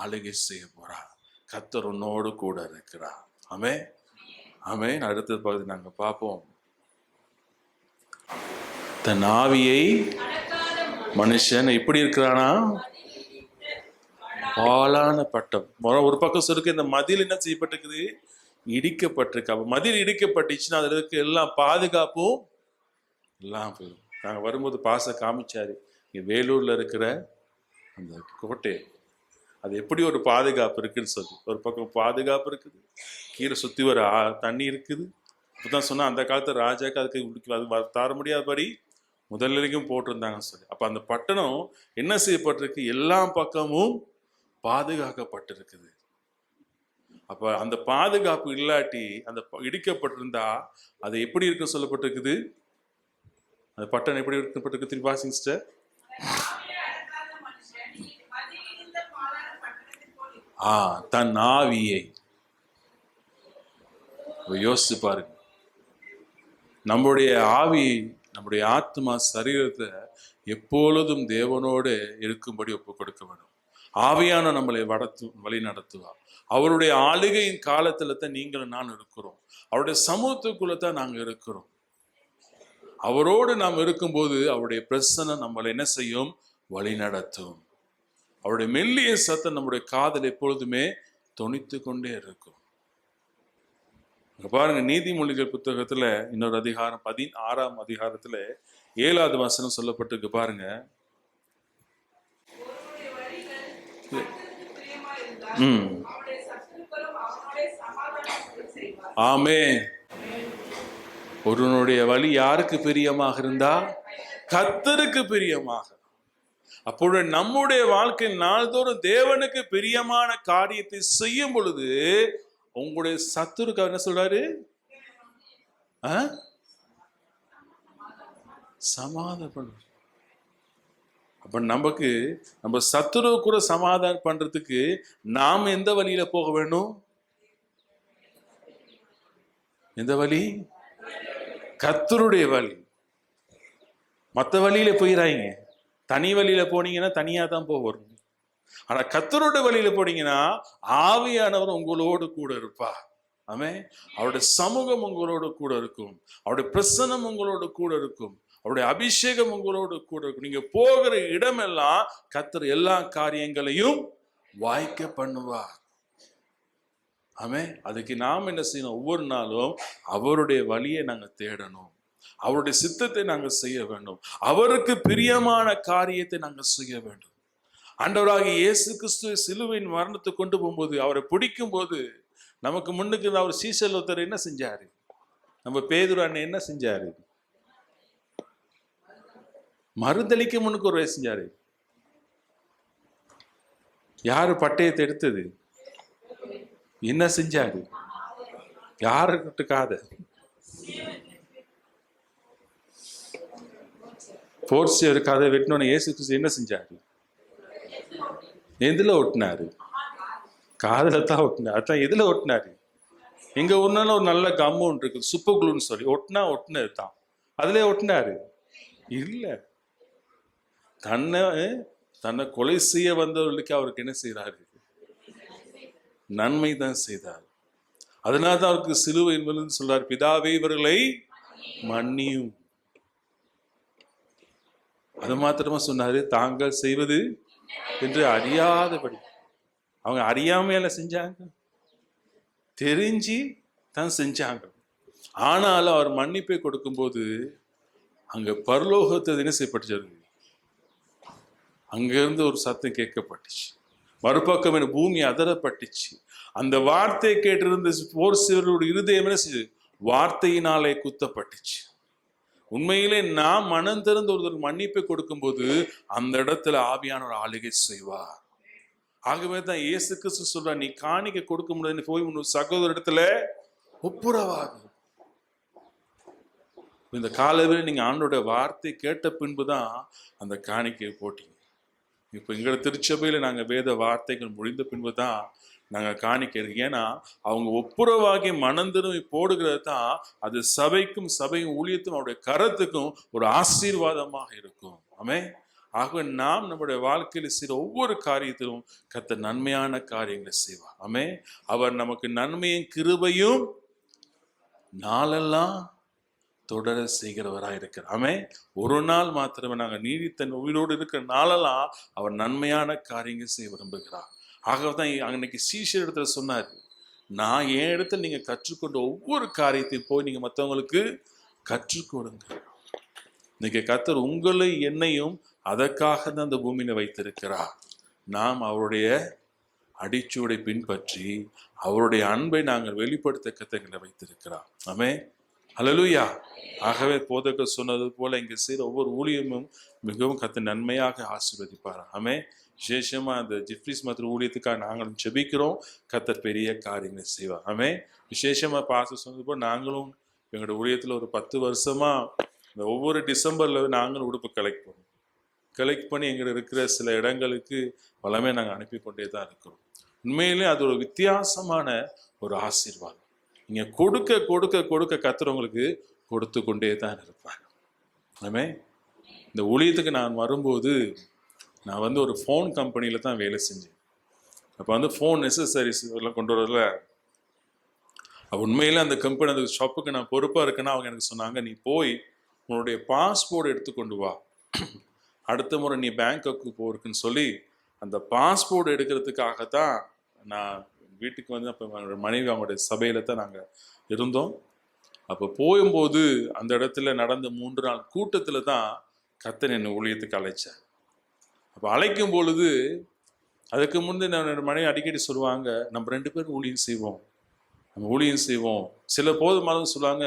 ஆளுகை செய்ய போறா, கர்த்தர் உன்னோடு கூட இருக்கிறார். ஆமென், ஆமென். அடுத்த பகுதி நாங்க பார்ப்போம். தன் ஆவியை மனுஷன் எப்படி இருக்கிறானா? பாலான பட்டம். ஒரு பக்கம் சொல்லிருக்கு, இந்த மதில் என்ன செய்யப்பட்டிருக்குது? இடிக்கப்பட்டிருக்கு. அப்ப மதில் இடிக்கப்பட்டுச்சுன்னா அதுல இருக்க எல்லா பாதுகாப்பும் எல்லாம் போயிடும். நாங்கள் வரும்போது பாச காமிச்சாரு, இங்கே வேலூர்ல இருக்கிற அந்த கோட்டை அது எப்படி ஒரு பாதுகாப்பு இருக்குன்னு சொல்லி. ஒரு பக்கம் பாதுகாப்பு இருக்குது, கீழே சுற்றி ஒரு தண்ணி இருக்குது. இப்பதான் சொன்னா அந்த காலத்து ராஜாக்கு அதுக்கு அது தார முடியாதபடி முதலிலையும் போட்டிருந்தாங்கன்னு சொல்லி. அப்ப அந்த பட்டணம் என்ன செய்யப்பட்டிருக்கு? எல்லா பக்கமும் பாதுகாக்கப்பட்டிருக்குது. அப்ப அந்த பாதுகாப்பு இல்லாட்டி அந்த இடிக்கப்பட்டிருந்தா அது எப்படி இருக்கு சொல்லப்பட்டிருக்குது? அந்த பட்டணம் எப்படி இருக்கப்பட்டிருக்கு? திருப்பி வாசிங்க சிஸ்டர். தன் ஆவியை யோசிச்சு பாருங்க. நம்முடைய ஆவி, நம்முடைய ஆத்மா, சரீரத்தை எப்பொழுதும் தேவனோடு இருக்கும்படி ஒப்பு கொடுக்க வேண்டும். ஆவியான நம்மளை வழி நடத்துவா. அவருடைய ஆளுகையின் காலத்துல தான் நீங்களும் நான் இருக்கிறோம். அவருடைய சமூகத்துக்குள்ள தான் நாங்க இருக்கிறோம். அவரோடு நாம் இருக்கும்போது அவருடைய பிரசன்னம் நம்மளை என்ன செய்யும்? வழி நடத்தும். அவருடைய மெல்லிய சத்தம் நம்முடைய காதல் எப்பொழுதுமே தொனித்து கொண்டே இருக்கும். பாருங்க, நீதிமொழிகள் புத்தகத்துல இன்னொரு அதிகாரம் 16ஆம் அதிகாரத்துல 7வது வசனம் சொல்லப்பட்டிருக்கு பாருங்க. ஆமென். ஒருவனுடைய வழி யாருக்கு பிரியமாக இருந்தா? கர்த்தருக்கு பிரியமாக. அப்பொழுது நம்முடைய வாழ்க்கையில் நாள்தோறும் தேவனுக்கு பிரியமான காரியத்தை செய்யும் பொழுது உங்களுடைய சத்துருக்கு என்ன சொல்றாரு? சமாதானம். அப்ப நமக்கு நம்ம சத்துரு கூட சமாதானம் பண்றதுக்கு நாம் எந்த வழியில போக வேணும்? எந்த வழி? கர்த்தருடைய வழி. மற்ற வழியில போயிடாங்க. தனி வழியில போனீங்கன்னா தனியா தான் போவோம். ஆனா கர்த்தருடைய வழியில போனீங்கன்னா ஆவியானவர் உங்களோடு கூட இருப்பா. ஆமென். அவருடைய சமூகம் உங்களோடு கூட இருக்கும். அவருடைய பிரசன்னம் உங்களோடு கூட இருக்கும். அவருடைய அபிஷேகம் உங்களோடு கூட இருக்கும். நீங்க போகிற இடமெல்லாம் கர்த்தர் எல்லா காரியங்களையும் வாய்க்க பண்ணுவார். ஆமென். அதுக்கு நாம் என்ன செய்யணும்? ஒவ்வொரு நாளும் அவருடைய வழியை நாங்க தேடணும். அவருடைய சித்தத்தை நாங்க செய்ய வேண்டும். அவருக்கு பிரியமான காரியத்தை நாங்க செய்ய வேண்டும். ஆண்டவராகிய இயேசு கிறிஸ்து சிலுவையின் மரணத்தை கொண்டு போகும்போது, அவரை பிடிக்கும் போது, நமக்கு முன்னுக்கு அவர் சீசல் ஒருத்தர் என்ன செஞ்சாரு? நம்ம பேதுரு அண்ணன் என்ன செஞ்சாரு? மறுதளிக்க முன்னுக்கு ஒரு செஞ்சாரு. யாரு பட்டயத்தை எடுத்தது? என்ன செஞ்சாரு? யாருக்கு காத போர்ச்சியர் கதை வெட்டினோன்னு இயேசு கிறிஸ்து என்ன செஞ்சாரு? எதுல ஒட்டினாரு? காதல தான் ஒட்டினாரு. அதான் எதுல ஒட்டினாரு? எங்க ஒன்னால ஒரு நல்ல கம் ஒன்று இருக்கு, சூப்பர் குளூன்னு சொல்லி ஒட்டினது தான். அதுல ஒட்டினாரு இல்ல. தன்னை கொலை செய்ய வந்தவர்களுக்கு அவருக்கு என்ன செய்யறாரு? நன்மை தான் செய்தார். அதனால்தான் அவருக்கு சிலுவை என்பது சொல்றாரு, பிதாவே இவர்களை மன்னியும். அது மாத்திரமா சொன்னாரு, தாங்கள் செய்வது என்று அறியாதபடி. அவங்க அறியாமையில செஞ்சாங்க, தெரிஞ்சு தான் செஞ்சாங்க. ஆனாலும் அவர் மன்னிப்பை கொடுக்கும்போது அங்க பரலோகத்தை என்ன செய்யப்பட்டுச்சு? அங்கிருந்து ஒரு சத்தம் கேட்கப்பட்டுச்சு. மறுபக்கம் என பூமி அதரப்பட்டுச்சு. அந்த வார்த்தையை கேட்டிருந்த போர் சிவருடைய இருதயம் என்ன செய்யுது? வார்த்தையினாலே குத்தப்பட்டுச்சு. உண்மையிலே நாம் மனம் திறந்து ஒருத்தர் மன்னிப்பை கொடுக்கும்போது அந்த இடத்துல ஆவியானவர் ஆளுகை செய்வார். ஆகவே தான் இயேசு கிறிஸ்து சொல்றார், நீ காணிக்கை கொடுக்க முடியாது, போய் உன் சகோதர இடத்துல ஒப்புரவாகும். இந்த காலவில் நீங்க ஆண்டோட வார்த்தை கேட்ட பின்புதான் அந்த காணிக்கையை போட்டீங்க. இப்ப எங்களை திருச்சபையில நாங்க வேத வார்த்தைகள் முடிந்த பின்புதான் நாங்க காணிக்கிறோம். ஏன்னா அவங்க ஒப்புரவாகி மனந்திரும்பி போடுகிறது தான் அது சபைக்கும் சபையும் ஊழியத்தும் அவருடைய கரத்துக்கும் ஒரு ஆசீர்வாதமாக இருக்கும். ஆமென். ஆகவே நாம் நம்முடைய வாழ்க்கையில் செய்கிற ஒவ்வொரு காரியத்திலும் கர்த்தர் நன்மையான காரியங்களை செய்வார். ஆமென். அவர் நமக்கு நன்மையும் கிருபையும் நாளெல்லாம் தொடர செய்கிறவராய் இருக்கிறார். ஆமென். ஒரு நாள் மாத்திரமே நாங்கள் நீடித்த உயிரோடு இருக்கிற நாளெல்லாம் அவர் நன்மையான காரியங்கள் செய்ய விரும்புகிறார். ஆகவே அன்னைக்கு சீஷர் இடத்துல சொன்னார், நான் என் இடத்துல நீங்க கற்றுக்கொண்ட ஒவ்வொரு காரியத்தையும் போய் நீங்க மற்றவங்களுக்கு கற்றுக் கொடுங்க. இன்னைக்கு கர்த்தர் உங்களை என்னையும் அதற்காக தான் அந்த பூமியில வைத்திருக்கிறார். நாம் அவருடைய அடிச்சூடை பின்பற்றி அவருடைய அன்பை நாங்கள் வெளிப்படுத்த கத்தங்களை வைத்திருக்கிறார். ஆமென். ஹல்லேலூயா. ஆகவே போதகர் சொன்னது போல இங்க செய்த ஒவ்வொரு ஊழியமும் மிகவும் கர்த்தர் நன்மையாக ஆசீர்வதிப்பார். ஆமென். விசேஷமா அந்த ஜிப்ரிஸ் மற்ற ஊழியத்துக்காக நாங்களும் ஜெபிக்கிறோம். கர்த்தர் பெரிய காரியங்களை செய்வார். ஆமென். விசேஷமா பாஸ்டர் சொன்னது போல நாங்களும் எங்களோட ஊழியத்துல ஒரு 10 வருஷமா இந்த ஒவ்வொரு டிசம்பர்ல நாங்களும் உடுப்பு கலெக்ட் பண்ணி எங்க இருக்கிற சில இடங்களுக்கு பலமே நாங்கள் அனுப்பி கொண்டே தான் இருக்கிறோம். உண்மையிலே அது ஒரு வித்தியாசமான ஒரு ஆசீர்வாதம். நீங்க கொடுக்க கொடுக்க கொடுக்க கர்த்தர் உங்களுக்கு கொடுத்து கொண்டே தான் இருப்பாங்க. ஆமென். இந்த ஊழியத்துக்கு நான் வரும்போது நான் ஒரு ஃபோன் கம்பெனியில தான் வேலை செஞ்சேன். அப்போ ஃபோன் நெசசரிஸ் எல்லாம் கொண்டு வரல. உண்மையில அந்த கம்பெனி அந்த ஷாப்புக்கு நான் பொறுப்பா இருக்கேன்னா அவங்க எனக்கு சொன்னாங்க, நீ போய் உன்னுடைய பாஸ்போர்ட் எடுத்துக்கொண்டு வா, அடுத்த முறை நீ பேங்காக்கு போறதுக்குன்னு சொல்லி அந்த பாஸ்போர்ட் எடுக்கிறதுக்காகத்தான் நான் வீட்டுக்கு அப்போ மனைவி அவங்களுடைய சபையில தான் நாங்கள் இருந்தோம். அப்போ போகும்போது அந்த இடத்துல நடந்த 3 நாள் கூட்டத்தில் தான் கர்த்தர் என்னை ஊழியத்துக்கு அழைச்சார். அப்போ அழைக்கும் பொழுது அதுக்கு முந்தைய என்னோட மனைவி அடிக்கடி சொல்லுவாங்க, நம்ம 2 பேரும் ஊழியம் செய்வோம். சில போதுமானது சொல்லுவாங்க,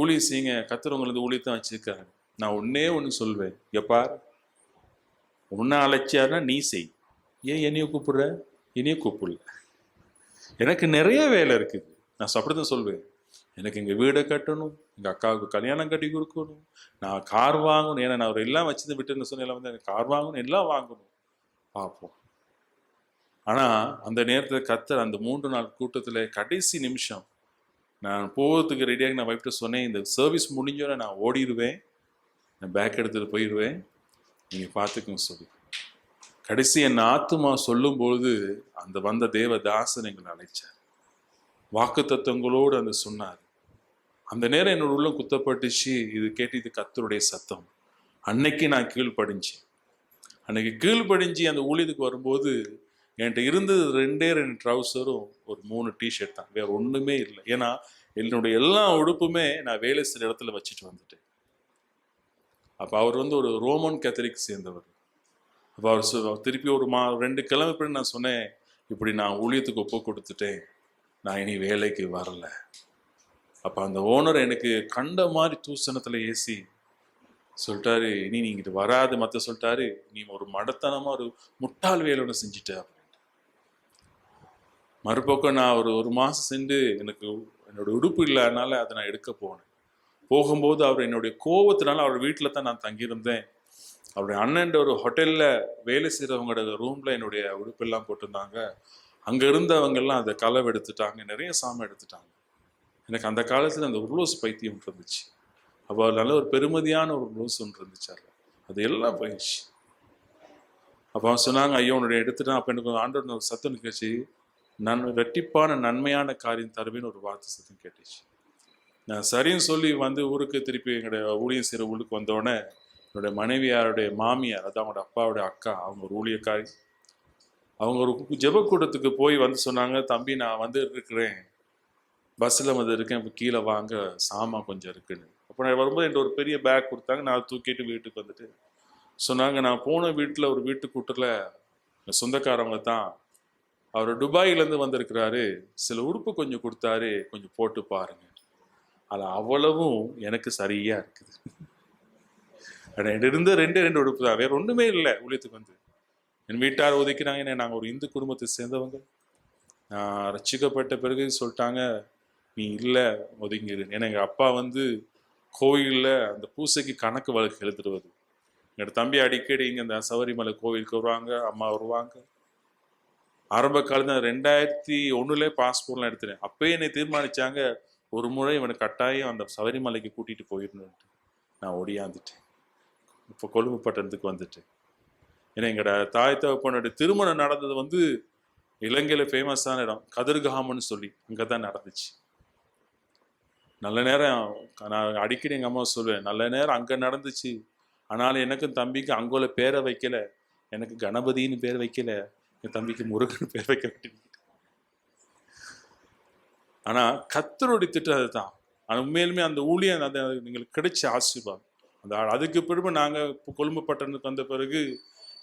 ஊழியம் செய்யுங்க, கர்த்தர் உங்களது ஊழியத்தை வச்சிருக்காரு. நான் ஒன்று சொல்வேன், எப்பார் உன்னை அழைச்சாருன்னா நீ செய், ஏன் என்னைய கூப்பிடுற? என்னைய கூப்பிடல, எனக்கு நிறைய வேலை இருக்குது. நான் அப்படிதான் சொல்வேன். எனக்கு எங்கள் வீடை கட்டணும், எங்கள் அக்காவுக்கு கல்யாணம் கட்டி கொடுக்கணும், நான் கார் வாங்கணும். ஏன்னா நான் எல்லாம் வச்சு விட்டுன்னு சொன்ன எனக்கு கார் வாங்கணும், எல்லாம் வாங்கணும் பார்ப்போம். ஆனால் அந்த நேரத்தில் கர்த்தர் அந்த 3 நாள் கூட்டத்தில் கடைசி நிமிஷம் நான் போகிறதுக்கு ரெடியாக நான் வைப்பிட்டு சொன்னேன், இந்த சர்வீஸ் முடிஞ்சோன்னே நான் ஓடிடுவேன், நான் பேக் எடுத்துகிட்டு போயிடுவேன், நீங்கள் பார்த்துக்கங்க சொல்லி. கடைசி என் ஆத்துமா சொல்லும்பொழுது அந்த வந்த தேவதாசன் எங்களை அழைச்சார், வாக்கு தத்துவங்களோடு அந்த சொன்னார். அந்த நேரம் என்னோட உள்ளம் குத்தப்பட்டுச்சு, இது கேட்டு இது கர்த்தருடைய சத்தம். அன்னைக்கு நான் கீழ்ப்படிஞ்சேன். அந்த ஊழியத்துக்கு வரும்போது என்கிட்ட இருந்தது 2 ட்ரௌசரும் ஒரு 3 டிஷர்ட் தான், வேற ஒண்ணுமே இல்லை. ஏன்னா என்னுடைய எல்லா உடுப்புமே நான் வேலை செய்கிற இடத்துல வச்சுட்டு வந்துட்டேன். அப்போ அவர் ஒரு ரோமன் கேத்தலிக் சேர்ந்தவர். அப்போ அவர் திருப்பி ஒரு 2 கிழமை பிறகு நான் சொன்னேன், இப்படி நான் ஊழியத்துக்கு ஒப்பு கொடுத்துட்டேன், நான் இனி வேலைக்கு வரல. அப்போ அந்த ஓனர் எனக்கு கண்ட மாதிரி தூசணத்தில் ஏசி சொல்லிட்டாரு, இனி நீங்கிட்டு வராது. மற்ற சொல்லிட்டாரு, நீ ஒரு மடத்தனமா ஒரு முட்டாள் வேலை ஒன்று செஞ்சுட்ட அப்படின்ட்டு. மறுபக்கம் நான் ஒரு மாசம் சென்று எனக்கு என்னோட உடுப்பு இல்லாதனால அதை நான் எடுக்க போகும்போது அவர் என்னுடைய கோபத்தினால அவர் வீட்டில் தான் நான் தங்கியிருந்தேன். அவருடைய அண்ணன் ஒரு ஹோட்டலில் வேலை செய்கிறவங்களோட ரூமில் என்னுடைய உடுப்பெல்லாம் போட்டிருந்தாங்க. அங்கே இருந்தவங்கெல்லாம் அதை களவு எடுத்துட்டாங்க, நிறைய சாமான் எடுத்துட்டாங்க. எனக்கு அந்த காலத்தில் அந்த உருளோஸ் பைத்தியம் ஒன்று இருந்துச்சு. அப்போ நல்ல ஒரு பெருமதியான ஒரு ப்ளவுஸ் ஒன்று இருந்துச்சு, அது எல்லாம் போயிடுச்சு. அப்போ அவன் சொன்னாங்க, ஐயோ உன்னுடைய எடுத்துட்டான். அப்போ எனக்கு ஆண்டோட ஒரு சத்தம் கேட்டுச்சு, ரெட்டிப்பான நன்மையான காரியம் தருவேன்னு ஒரு வார்த்தை சத்தம் கேட்டுச்சு. நான் சரின்னு சொல்லி ஊருக்கு திருப்பி எங்களுடைய ஊழியம் செய்கிற ஊருக்கு வந்தோடனே என்னுடைய மனைவியாருடைய மாமியார், அதான் அவங்களோட அப்பாவுடைய அக்கா, அவங்க ஒரு ஊழியக்காரி, அவங்க ஒரு ஜெபக்கூட்டத்துக்கு போய் சொன்னாங்க, தம்பி நான் இருக்கிறேன், பஸ்ஸில் இருக்கேன், இப்போ கீழே வாங்க, சாமான் கொஞ்சம் இருக்குன்னு. அப்போ நான் வரும்போது என்கிட்ட ஒரு பெரிய பேக் கொடுத்தாங்க. நான் தூக்கிட்டு வீட்டுக்கு வந்துட்டு சொன்னாங்க, நான் போன வீட்டில் ஒரு வீட்டு கூட்டத்தில் சொந்தக்காரவங்க தான், அவர் துபாயிலேருந்து வந்திருக்கிறாரு, சில உடுப்பு கொஞ்சம் கொடுத்தாரு, கொஞ்சம் போட்டு பாருங்க. அது அவ்வளவும் எனக்கு சரியா இருக்குது. இருந்த 2 உடுப்பு தான், வேற ஒன்றுமே இல்லை. ஊழியத்துக்கு என் வீட்டார் ஒதுக்கிறாங்க. ஏன்னா நாங்கள் ஒரு இந்து குடும்பத்தை சேர்ந்தவங்க. நான் ரட்சிக்கப்பட்ட பிறகு சொல்லிட்டாங்க, நீ இல்லை ஒதுங்கிடு. ஏன்னா எங்கள் அப்பா கோயிலில் அந்த பூசைக்கு கணக்கு வழக்கு எழுதுறது. என்னோட தம்பி அடிக்கடி இங்கே இந்த சபரிமலை கோவிலுக்கு வருவாங்க, அம்மா வருவாங்க. ஆரம்ப காலத்தில் 2001 பாஸ்போர்ட்லாம் எடுத்துட்டேன். அப்பயே என்னை தீர்மானிச்சாங்க, ஒரு முறை இவனுக்கு கட்டாயம் அந்த சபரிமலைக்கு கூட்டிகிட்டு போயிடணுன்ட்டு. நான் ஒடியாந்துட்டேன். இப்போ கொழும்பு பட்டணத்துக்கு வந்துட்டேன். ஏன்னா எங்களோட தாய் தகப்பனுடைய திருமணம் நடந்தது இலங்கையில் ஃபேமஸான இடம் கதிர்காமன்னு சொல்லி, அங்கே தான் நடந்துச்சு. நல்ல நேரம் நான் அடிக்கடி எங்கள் அம்மா சொல்லுவேன், நல்ல நேரம் அங்கே நடந்துச்சு, ஆனாலும் எனக்கும் தம்பிக்கு அங்கோல பேரை வைக்கல, எனக்கு கணபதின்னு பேர் வைக்கல, என் தம்பிக்கு முருகன் பேர் வைக்க வேண்டியது. ஆனால் கர்த்தருடைய திட்டம் அதுதான். ஆனால் உண்மையிலுமே அந்த ஊழியம் அந்த எங்களுக்கு கிடைச்ச ஆசீர்வாதம். அதுக்கு பிறகு நாங்கள் கொழும்பு பட்டணத்துக்கு வந்த பிறகு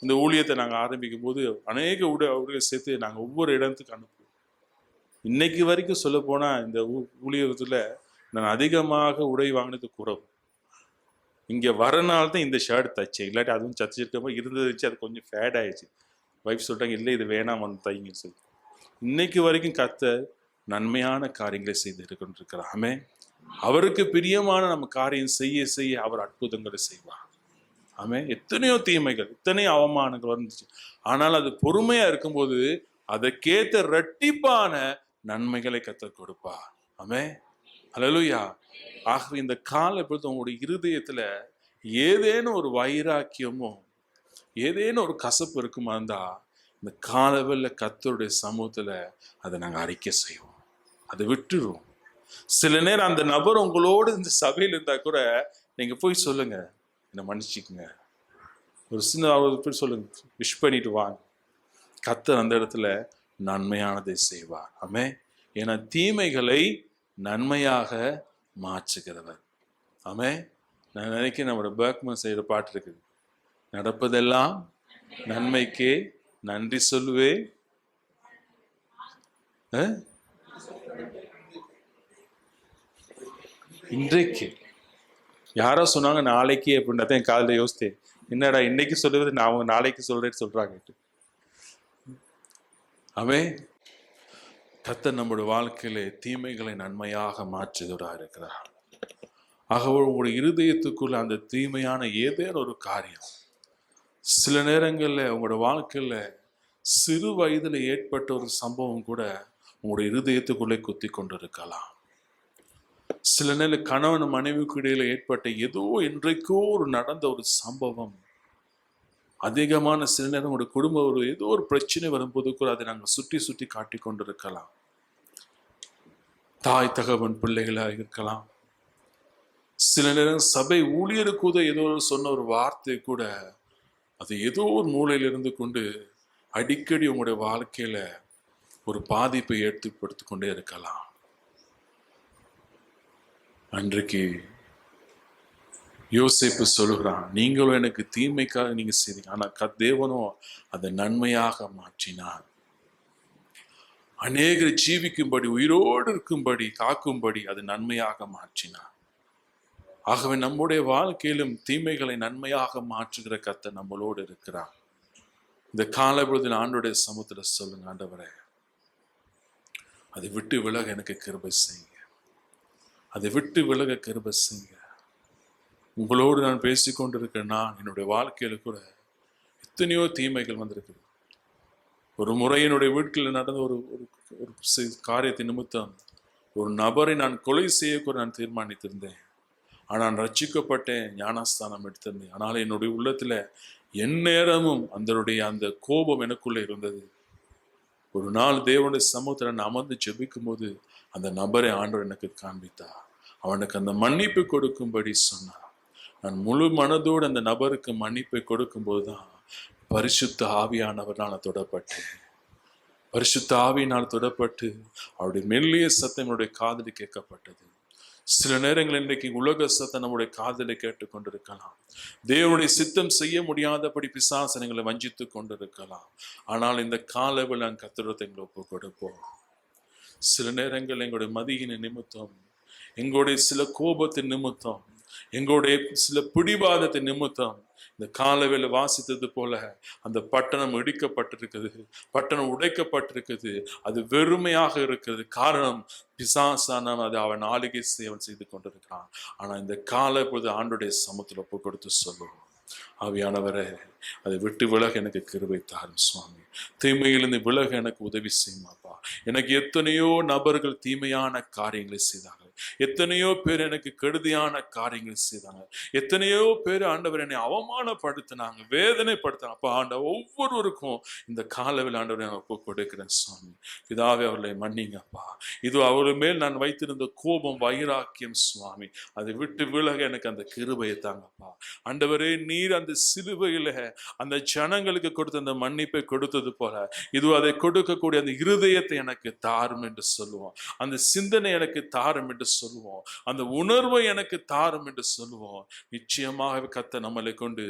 இந்த ஊழியத்தை நாங்கள் ஆரம்பிக்கும் போது அநேக ஊழியர் சேர்த்து நாங்கள் ஒவ்வொரு இடத்துக்கு அனுப்புவோம். இன்னைக்கு வரைக்கும் சொல்ல போனால் இந்த ஊழியத்தில் நான் அதிகமாக உடை வாங்கினது குறவு. இங்கே வரனால தான் இந்த ஷர்ட் தைச்சேன், இல்லாட்டி அதுவும் தச்சிருக்கப்போ இருந்துச்சு, அது கொஞ்சம் ஃபேட் ஆயிடுச்சு. வைஃப் சொல்லிட்டாங்க, இல்லை இது வேணாம் வந்து தைங்க சொல்லி. இன்னைக்கு வரைக்கும் கர்த்தர் நன்மையான காரியங்களை செய்து கொண்டிருக்கிறார். ஆமென். அவருக்கு பிரியமான நம்ம காரியம் செய்ய செய்ய அவர் அற்புதங்களை செய்வார். ஆமென். எத்தனையோ தீமைகள், எத்தனையோ அவமானங்கள் வந்துச்சு, ஆனால் அது பொறுமையா இருக்கும்போது அதற்கேற்ற இரட்டிப்பான நன்மைகளை கர்த்தர் கொடுப்பார். ஆமென். ஹல்லேலூயா. ஆகவே இந்த காலப்பொழுது உங்களுடைய இருதயத்துல ஏதேனும் ஒரு வைராக்கியமோ ஏதேனும் ஒரு கசப்பு இருக்குமா இருந்தா இந்த காலவெல்ல கர்த்தருடைய சமூகத்துல அதை நாங்க அறிக்கை செய்வோம், அதை விட்டுருவோம். சில நேரம் அந்த நபர் உங்களோடு இந்த சபையில் இருந்தா கூட நீங்க போய் சொல்லுங்க, என்னை மன்னிச்சுக்குங்க, ஒரு சின்ன அவருக்கு போய் சொல்லுங்க, விஷ் பண்ணிட்டு வாங்க. கர்த்தர் அந்த இடத்துல நன்மையானதை செய்வார். ஆமென். ஏன்னா தீமைகளை நன்மையாக மாற்றுகிறவர். ஆமென். நான் நினைக்கிறேன் நம்மளோட பேக்மன் செய்கிற பாட்டு இருக்குது, நடப்பதெல்லாம் நன்மைக்கே நன்றி சொல்லுவே. இன்றைக்கு யாரோ சொன்னாங்க நாளைக்கு அப்படின்றத என் காதில் யோசித்தேன், என்னடா இன்னைக்கு சொல்லுவது நான் அவங்க நாளைக்கு சொல்றேன்னு சொல்றாங்க. ஆமென். கர்த்தர் நம்முடைய வாழ்க்கையிலே தீமைகளை நன்மையாக மாற்றுகிறவராக இருக்கிறார். ஆகவே உங்களுடைய இருதயத்துக்குள்ள அந்த தீமையான ஏதேனும் ஒரு காரியம் சில நேரங்களில் உங்களோட வாழ்க்கையில சிறு வயதில் ஏற்பட்ட ஒரு சம்பவம் கூட உங்களுடைய இருதயத்துக்குள்ளே குத்தி கொண்டு இருக்கலாம். சில நேரம் கணவன் மனைவிக்கு இடையில ஏற்பட்ட ஏதோ என்றைக்கோ ஒரு நடந்த ஒரு சம்பவம் அதிகமான சில நேரம் உங்களுடைய குடும்ப ஒரு ஏதோ ஒரு பிரச்சனை வரும்போது கூட அதை நாங்கள் சுற்றி சுற்றி காட்டி கொண்டு இருக்கலாம். தாய் தகவன் பிள்ளைகளாக இருக்கலாம். சில நேரம் சபை ஊழியருக்கு ஏதோ சொன்ன ஒரு வார்த்தை கூட அது ஏதோ ஒரு மூலையில இருந்து கொண்டு அடிக்கடி உங்களுடைய வாழ்க்கையில ஒரு பாதிப்பை ஏற்படுத்திக் கொண்டே இருக்கலாம். அன்றைக்கு யோசேப்பு சொல்லுகிறான், நீங்களும் எனக்கு தீமைக்காக நீங்க செய்தீங்க, ஆனா தேவனும் அதை நன்மையாக மாற்றினார். அநேகர் ஜீவிக்கும்படி, உயிரோடு இருக்கும்படி, காக்கும்படி அது நன்மையாக மாற்றினார். ஆகவே நம்முடைய வாழ்க்கையிலும் தீமைகளை நன்மையாக மாற்றுகிற கர்த்தர் நம்மளோடு இருக்கிறார். இந்த காலப்பொழுதில் ஆண்டவருடைய சமூகத்துல சொல்லுங்க, ஆண்டவரே அதை விட்டு விலக எனக்கு கிருபை செய்யுங்க, அதை விட்டு விலக கிருபை செய்யுங்க. உங்களோடு நான் பேசிக்கொண்டிருக்கிறேன். நான் என்னுடைய வாழ்க்கையில கூட எத்தனையோ தீமைகள் வந்திருக்குது. ஒரு முறை என்னுடைய வீட்டில் நடந்த ஒரு காரியத்தின் நிமித்தம் ஒரு நபரை நான் கொலை செய்ய கூட நான் தீர்மானித்திருந்தேன். ஆனால் நான் ரட்சிக்கப்பட்டேன், ஞானஸ்தானம் எடுத்திருந்தேன். ஆனால் என்னுடைய உள்ளத்துல எந்நேரமும் அந்த கோபம் எனக்குள்ளே இருந்தது. ஒரு நாள் தேவனுடைய சமூகத்தில் நான் அமர்ந்து ஜெபிக்கும் போது அந்த நபரை ஆண்டவர் எனக்கு காண்பித்தார். அவனுக்கு அந்த மன்னிப்பு கொடுக்கும்படி சொன்னார். நான் முழு மனதோடு அந்த நபருக்கு மன்னிப்பை கொடுக்கும் போதுதான் பரிசுத்த ஆவியானவரால் தொடப்பட்டேன். பரிசுத்த ஆவியினால் தொடப்பட்டு அவருடைய மெல்லிய சத்தம் என்னுடைய காதில் கேட்கப்பட்டது. சில நேரங்கள் இன்றைக்கு உலக சத்தம் நம்முடைய காதில் கேட்டுக்கொண்டிருக்கலாம். தேவனுடைய சித்தம் செய்ய முடியாதபடி பிசாசனங்களை வஞ்சித்து கொண்டிருக்கலாம். ஆனால் இந்த காலவில் நான் கர்த்தரிடத்தில் எங்களை ஒப்பு கொடுப்போம். சில நேரங்கள் எங்களுடைய மதியின நிமித்தம், எங்களுடைய சில கோபத்தின் நிமித்தம், எங்களுடைய சில பிடிவாதத்தின் நிமித்தம் இந்த காலவேளை வாசித்தது போல அந்த பட்டணம் இடிக்கப்பட்டிருக்குது, பட்டணம் உடைக்கப்பட்டிருக்குது, அது வெறுமையாக இருக்கிறது. காரணம் பிசாசானவன் அது அவன் ஆளுகை சேவன் செய்து கொண்டிருக்கிறான். ஆனா இந்த கால பொழுது ஆண்டுடைய சமூகத்தில் ஒப்பு கொடுத்து சொல்லுவோம், ஆவியானவரே அதை விட்டு விலக எனக்கு கிருபை தாரும் சுவாமி. தீமையிலிருந்து விலக எனக்கு உதவி செய்யுமாப்பா. எனக்கு எத்தனையோ நபர்கள் தீமையான காரியங்களை செய்தார்கள். எத்தனையோ பேர் எனக்கு கெடுதியான காரியங்கள் செய்தாங்க, எத்தனையோ பேர் ஆண்டவர் என்னை அவமானப்படுத்தினாங்க, வேதனைப்படுத்தினாங்க. அப்ப ஆண்டவர் ஒவ்வொருவருக்கும் இந்த காலவில் ஆண்டவரை நான் ஒப்பு கொடுக்கிறேன் சுவாமி. பிதாவே, அவர்களை மன்னிங்கப்பா. இது அவர்கள் மேல் நான் வைத்திருந்த கோபம், வைராக்கியம் சுவாமி, அதை விட்டு விலக எனக்கு அந்த கிருபையை தாங்கப்பா. ஆண்டவரே, நீர் அந்த சிலுவையில அந்த ஜனங்களுக்கு கொடுத்த அந்த மன்னிப்பை கொடுத்தது போல இது அதை கொடுக்கக்கூடிய அந்த இருதயத்தை எனக்கு தாரும் என்று சொல்லுவோம், அந்த சிந்தனை எனக்கு தாரும் என்று சொல்லுவோம், அந்த உணர்வை எனக்கு தாரும் என்று சொல்லுவோம். நிச்சயமாக கர்த்தர் நம்மளை கொண்டு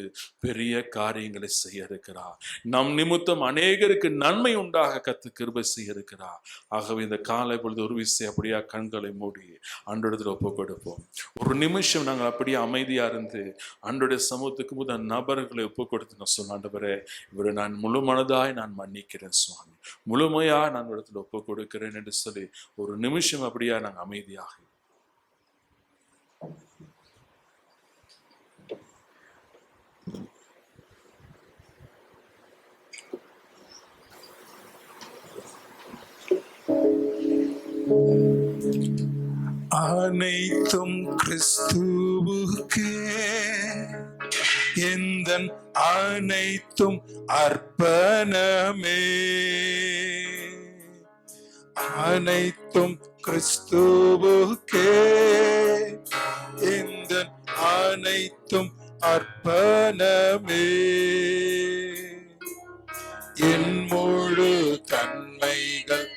பெரிய காரியங்களை செய்ய இருக்கிறார். நம் நிமித்தம் அநேகருக்கு நன்மை உண்டாக கர்த்தர் கிருபை செய்ய இருக்கிறார். ஆகவே இந்த காலை பொழுது ஒரு விஷயம் அப்படியா கண்களை மூடி ஆண்டவரிடத்தில் ஒப்பு கொடுப்போம். ஒரு நிமிஷம் நாங்கள் அப்படியே அமைதியா இருந்து ஆண்டவருடைய சமூகத்துக்கு முதல் நபர்களை ஒப்பு கொடுத்து நான் சொன்ன, ஆண்டவரே, இவரை நான் முழு மனதாய் நான் மன்னிக்கிறேன் சுவாமி, முழுமையா நான் இடத்துல ஒப்பு கொடுக்கிறேன் என்று சொல்லி ஒரு நிமிஷம் அப்படியா நாங்கள் அமைதியாக அனைத்தும் கிறிஸ்துவுக்கே, எந்தன் அனைத்தும் அர்ப்பணமே. அனைத்தும் கிறிஸ்துவுக்கே, எந்தன் அனைத்தும் அர்ப்பணமே. என் முழு தன்மைகள்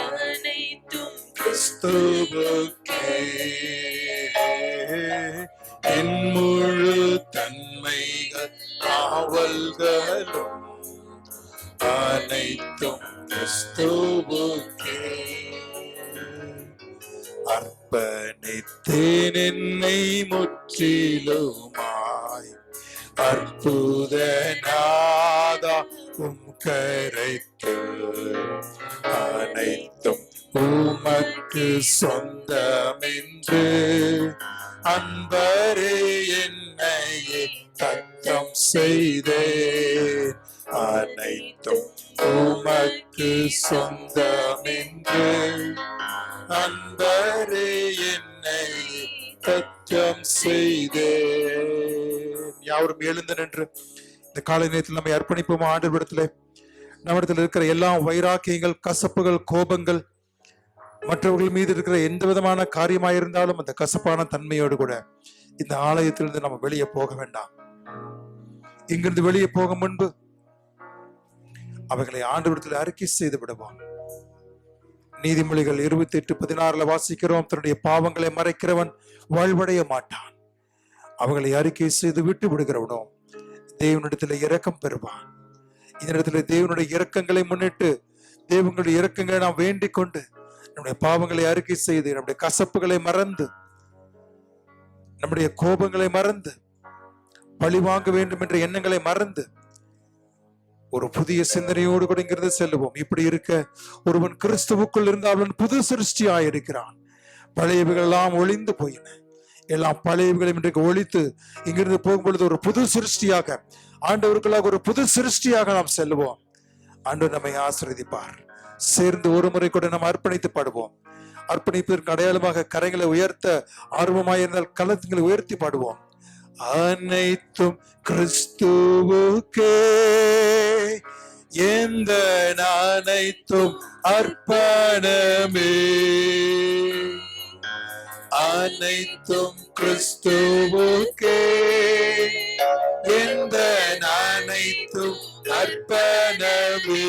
அனைத்தும் கிறிஸ்துவுக்கே, என் முழு தன்மைகள் காவல்களும் அனைத்தும் கிறிஸ்துவுக்கே. அர்ப்பணித்தேன் என்னை முற்றிலுமாய், அற்புத நாதா உம் கரைக்கு. அனைத்தும் உமக்கு சொந்தமென்று அன்பரே என்னையே தத்தம் செய்தேன். அனைத்தும் உமக்கு சொந்தமென்று அன்பரே என்னையே தத்தம் செய்தேன். யாவரும் எழுந்து நின்று இந்த காலை நேரத்தில் நம்மை அர்ப்பணிப்போம். ஆண்டவரிடத்திலே நம்மிடத்தில் இருக்கிற எல்லா வைராக்கியங்கள், கசப்புகள், கோபங்கள், மற்றவர்கள் மீது இருக்கிற எந்த விதமான காரியமாயிருந்தாலும் அந்த கசப்பான தன்மையோடு கூட இந்த ஆலயத்திலிருந்து நம்ம வெளியே போக வேண்டாம். இங்கிருந்து வெளியே போக முன்பு அவைகளை ஆண்டவரிடத்தில் அறிக்கை செய்து விடுவோம். நீதிமொழிகள் 28:16 வாசிக்கிறோம், தன்னுடைய பாவங்களை மறைக்கிறவன் வாழ்வடைய மாட்டான், அவைகளை அறிக்கை செய்து விட்டு விடுகிறவனோ தேவனிடத்தில் இரக்கம் பெறுவான். இந்த இடத்துல தேவனுடைய இரக்கங்களை முன்னிட்டு, தேவனுடைய இரக்கங்களை நாம் வேண்டிக் கொண்டு நம்முடைய பாவங்களை அறிக்கை செய்து, நம்முடைய கசப்புகளை மறந்து, நம்முடைய கோபங்களை மறந்து, பழி வாங்க வேண்டும் என்ற எண்ணங்களை மறந்து ஒரு புதிய சிந்தனையோடு கூட இங்கிருந்து செல்லுவோம். இப்படி இருக்க ஒருவன் கிறிஸ்துவுக்குள் இருந்தால் அவன் புது சிருஷ்டியாயிருக்கிறான். பழையவைகள் எல்லாம் ஒளிந்து போயின, எல்லாம் பழையவைகளையும் இன்றைக்கு ஒழித்து இங்கிருந்து போகும் பொழுது ஒரு புது சிருஷ்டியாக, ஆண்டவருக்குள்ளாக ஒரு புது சிருஷ்டியாக நாம் செல்லுவோம். ஆண்டவர் நம்மை ஆசீர்வதிப்பார். சேர்ந்து ஒரு முறை கூட நாம் அர்ப்பணித்து பாடுவோம். அர்ப்பணிப்பிற்கு அடையாளமாக கரைகளை உயர்த்த ஆர்வமாயிருந்தால் கலங்களை உயர்த்தி பாடுவோம். அனைத்தும் கிறிஸ்துவுக்கே, எந்த அனைத்தும் அர்ப்பணமே. அனைத்தும் கிறிஸ்துவுக்கே, எந்த அனைத்தும் அர்ப்பணமே.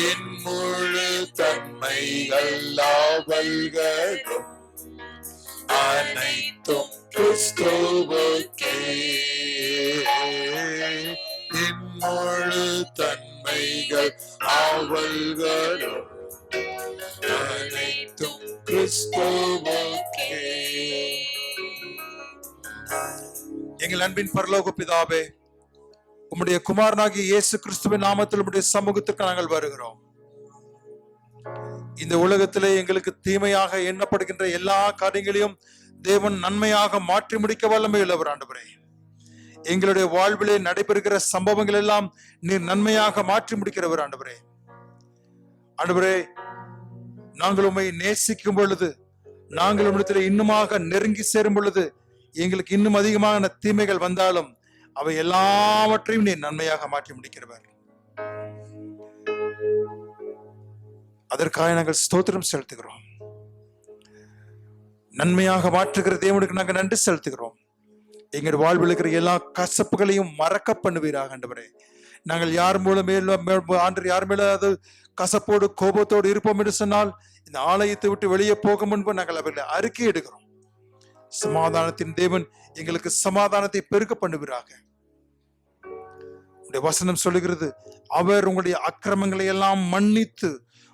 என் முழு தன்மைகள் ஆவல்களும் அனைத்தும் கிறிஸ்துவுக்கே. என் முழு தன்மைகள் ஆவல்களும் அனைத்தும் கிறிஸ்துவுக்கே. எங்கள் அன்பின் பரலோக பிதாவே, உம்முடைய குமாரனாகிய இயேசு கிறிஸ்துவின் நாமத்தில் உம்முடைய சமூகத்துக்கு நாங்கள் வருகிறோம். இந்த உலகத்திலே எங்களுக்கு தீமையாக எண்ணப்படுகின்ற எல்லா காரியங்களையும் தேவன் நன்மையாக மாற்றி முடிக்க வல்லமை உள்ளவர். ஆண்டவரே, எங்களுடைய வாழ்விலே நடைபெறுகிற சம்பவங்கள் எல்லாம் நீர் நன்மையாக மாற்றி முடிக்கிறவர். ஆண்டவரே, ஆண்டவரே, நாங்கள் உம்மை நேசிக்கும் பொழுது, நாங்கள் உம்மிடத்தில் இன்னுமாக நெருங்கி சேரும் பொழுது, எங்களுக்கு இன்னும் அதிகமான தீமைகள் வந்தாலும் அவை எல்லாவற்றையும் நீர் நன்மையாக மாற்றி முடிக்கிறவர். அதற்காக நாங்கள் ஸ்தோத்திரம் செலுத்துகிறோம். நன்மையாக மாற்றுகிற தேவனுக்கு நாங்கள் நன்றி செலுத்துகிறோம். எங்கள் வாழ்வில் இருக்கிற எல்லா கசப்புகளையும் மறக்க பண்ணுவீராக ஆண்டவரே. நாங்கள் யார் மூலம் ஆண்டு யார் மேல அது கசப்போடு கோபத்தோடு இருப்போம் என்று சொன்னால், இந்த ஆலயத்தை விட்டு வெளியே போக முன்பு நாங்கள் அவர்களை அறிக்கை எடுக்கிறோம். சமாதானத்தின் தேவன் எங்களுக்கு சமாதானத்தை பெருக்க பண்ணுவீராக. உங்களுடைய வசனம் சொல்லுகிறது, அவர் உங்களுடைய அக்கிரமங்களை எல்லாம் மன்னித்து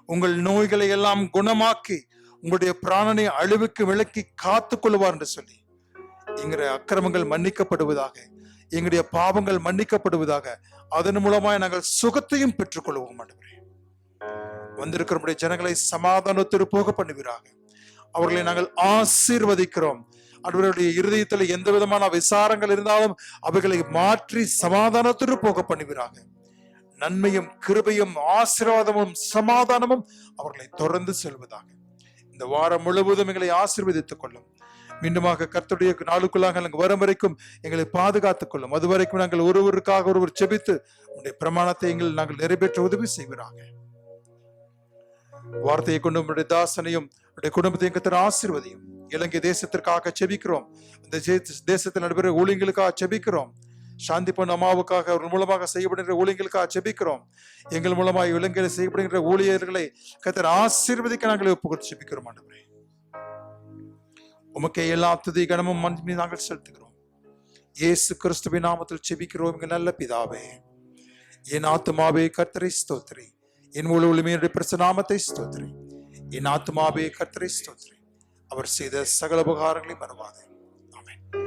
உங்கள் நோய்களை எல்லாம் குணமாக்கி உங்களுடைய பிராணனை அழிவுக்கு விலக்கி காத்துக் கொள்வார் என்று சொல்லி, எங்களுடைய அக்கிரமங்கள் மன்னிக்கப்படுவதாக, எங்களுடைய பாவங்கள் மன்னிக்கப்படுவதாக, அதன் மூலமாய் நாங்கள் சுகத்தையும் பெற்றுக் கொள்வோம். ஆண்டவரே, வந்திருக்கிற ஜனங்களை சமாதானத்தோடு போக பண்ணுவீராக. அவர்களை நாங்கள் ஆசீர்வதிக்கிறோம். அவர்களுடைய இருதயத்தில் எந்த விதமான விசாரங்கள் இருந்தாலும் அவைகளை மாற்றி சமாதானத்தோடு போக பண்ணுவீராக. நன்மையும் கிருபையும் ஆசீர்வாதமும் சமாதானமும் அவர்களை தொடர்ந்து செல்வதாக. இந்த வாரம் முழுவதும் எங்களை ஆசீர்வதித்துக் கொள்ளும். மீண்டுமாக கர்த்தருடைய நாளுக்குள்ளாக நாங்கள் வரும் வரைக்கும் எங்களை பாதுகாத்துக் கொள்ளும். அது வரைக்கும் நாங்கள் ஒருவருக்காக ஒருவர் செபித்து உங்களுடைய பிரமாணத்தை நாங்கள் நிறைவேற்ற உதவி செய்வீராக. வார்த்தையை கொண்டு உங்களுடைய தாசனையும் குடும்பத்தையும் கர்த்தர் ஆசீர்வதியும். இலங்கை தேசத்திற்காக செபிக்கிறோம். இந்த தேசத்தில் நடைபெற ஊழியர்களுக்காக செபிக்கிறோம். சாந்தி பொன் அம்மாவுக்காக அவர்கள் மூலமாக செய்யப்படுகிற ஊழியர்களுக்காக செபிக்கிறோம். எங்கள் மூலமாக இலங்கையில் செய்யப்படுகின்ற ஊழியர்களை கர்த்தர் ஆசீர்வதிக்க நாங்கள் ஒப்புக்கொண்டு செபிக்கிறோம். ஆண்டவரே, உமக்கே எல்லா துதி கனமும் மகிமையும் நாங்கள் செலுத்துகிறோம். இயேசு கிறிஸ்துவின் நாமத்தில் செபிக்கிறோம் எங்கள் நல்ல பிதாவே. என் ஆத்துமாவே கர்த்தரை ஸ்தோத்திரி, என் முழு உரிமையுடைய பிரசநாமத்தை ஸ்தோத்திரி. என் ஆத்துமாவே கர்த்தரை ஸ்தோத்திரி, அவர் செய்த சகல உபகாரங்களை மறவாதே.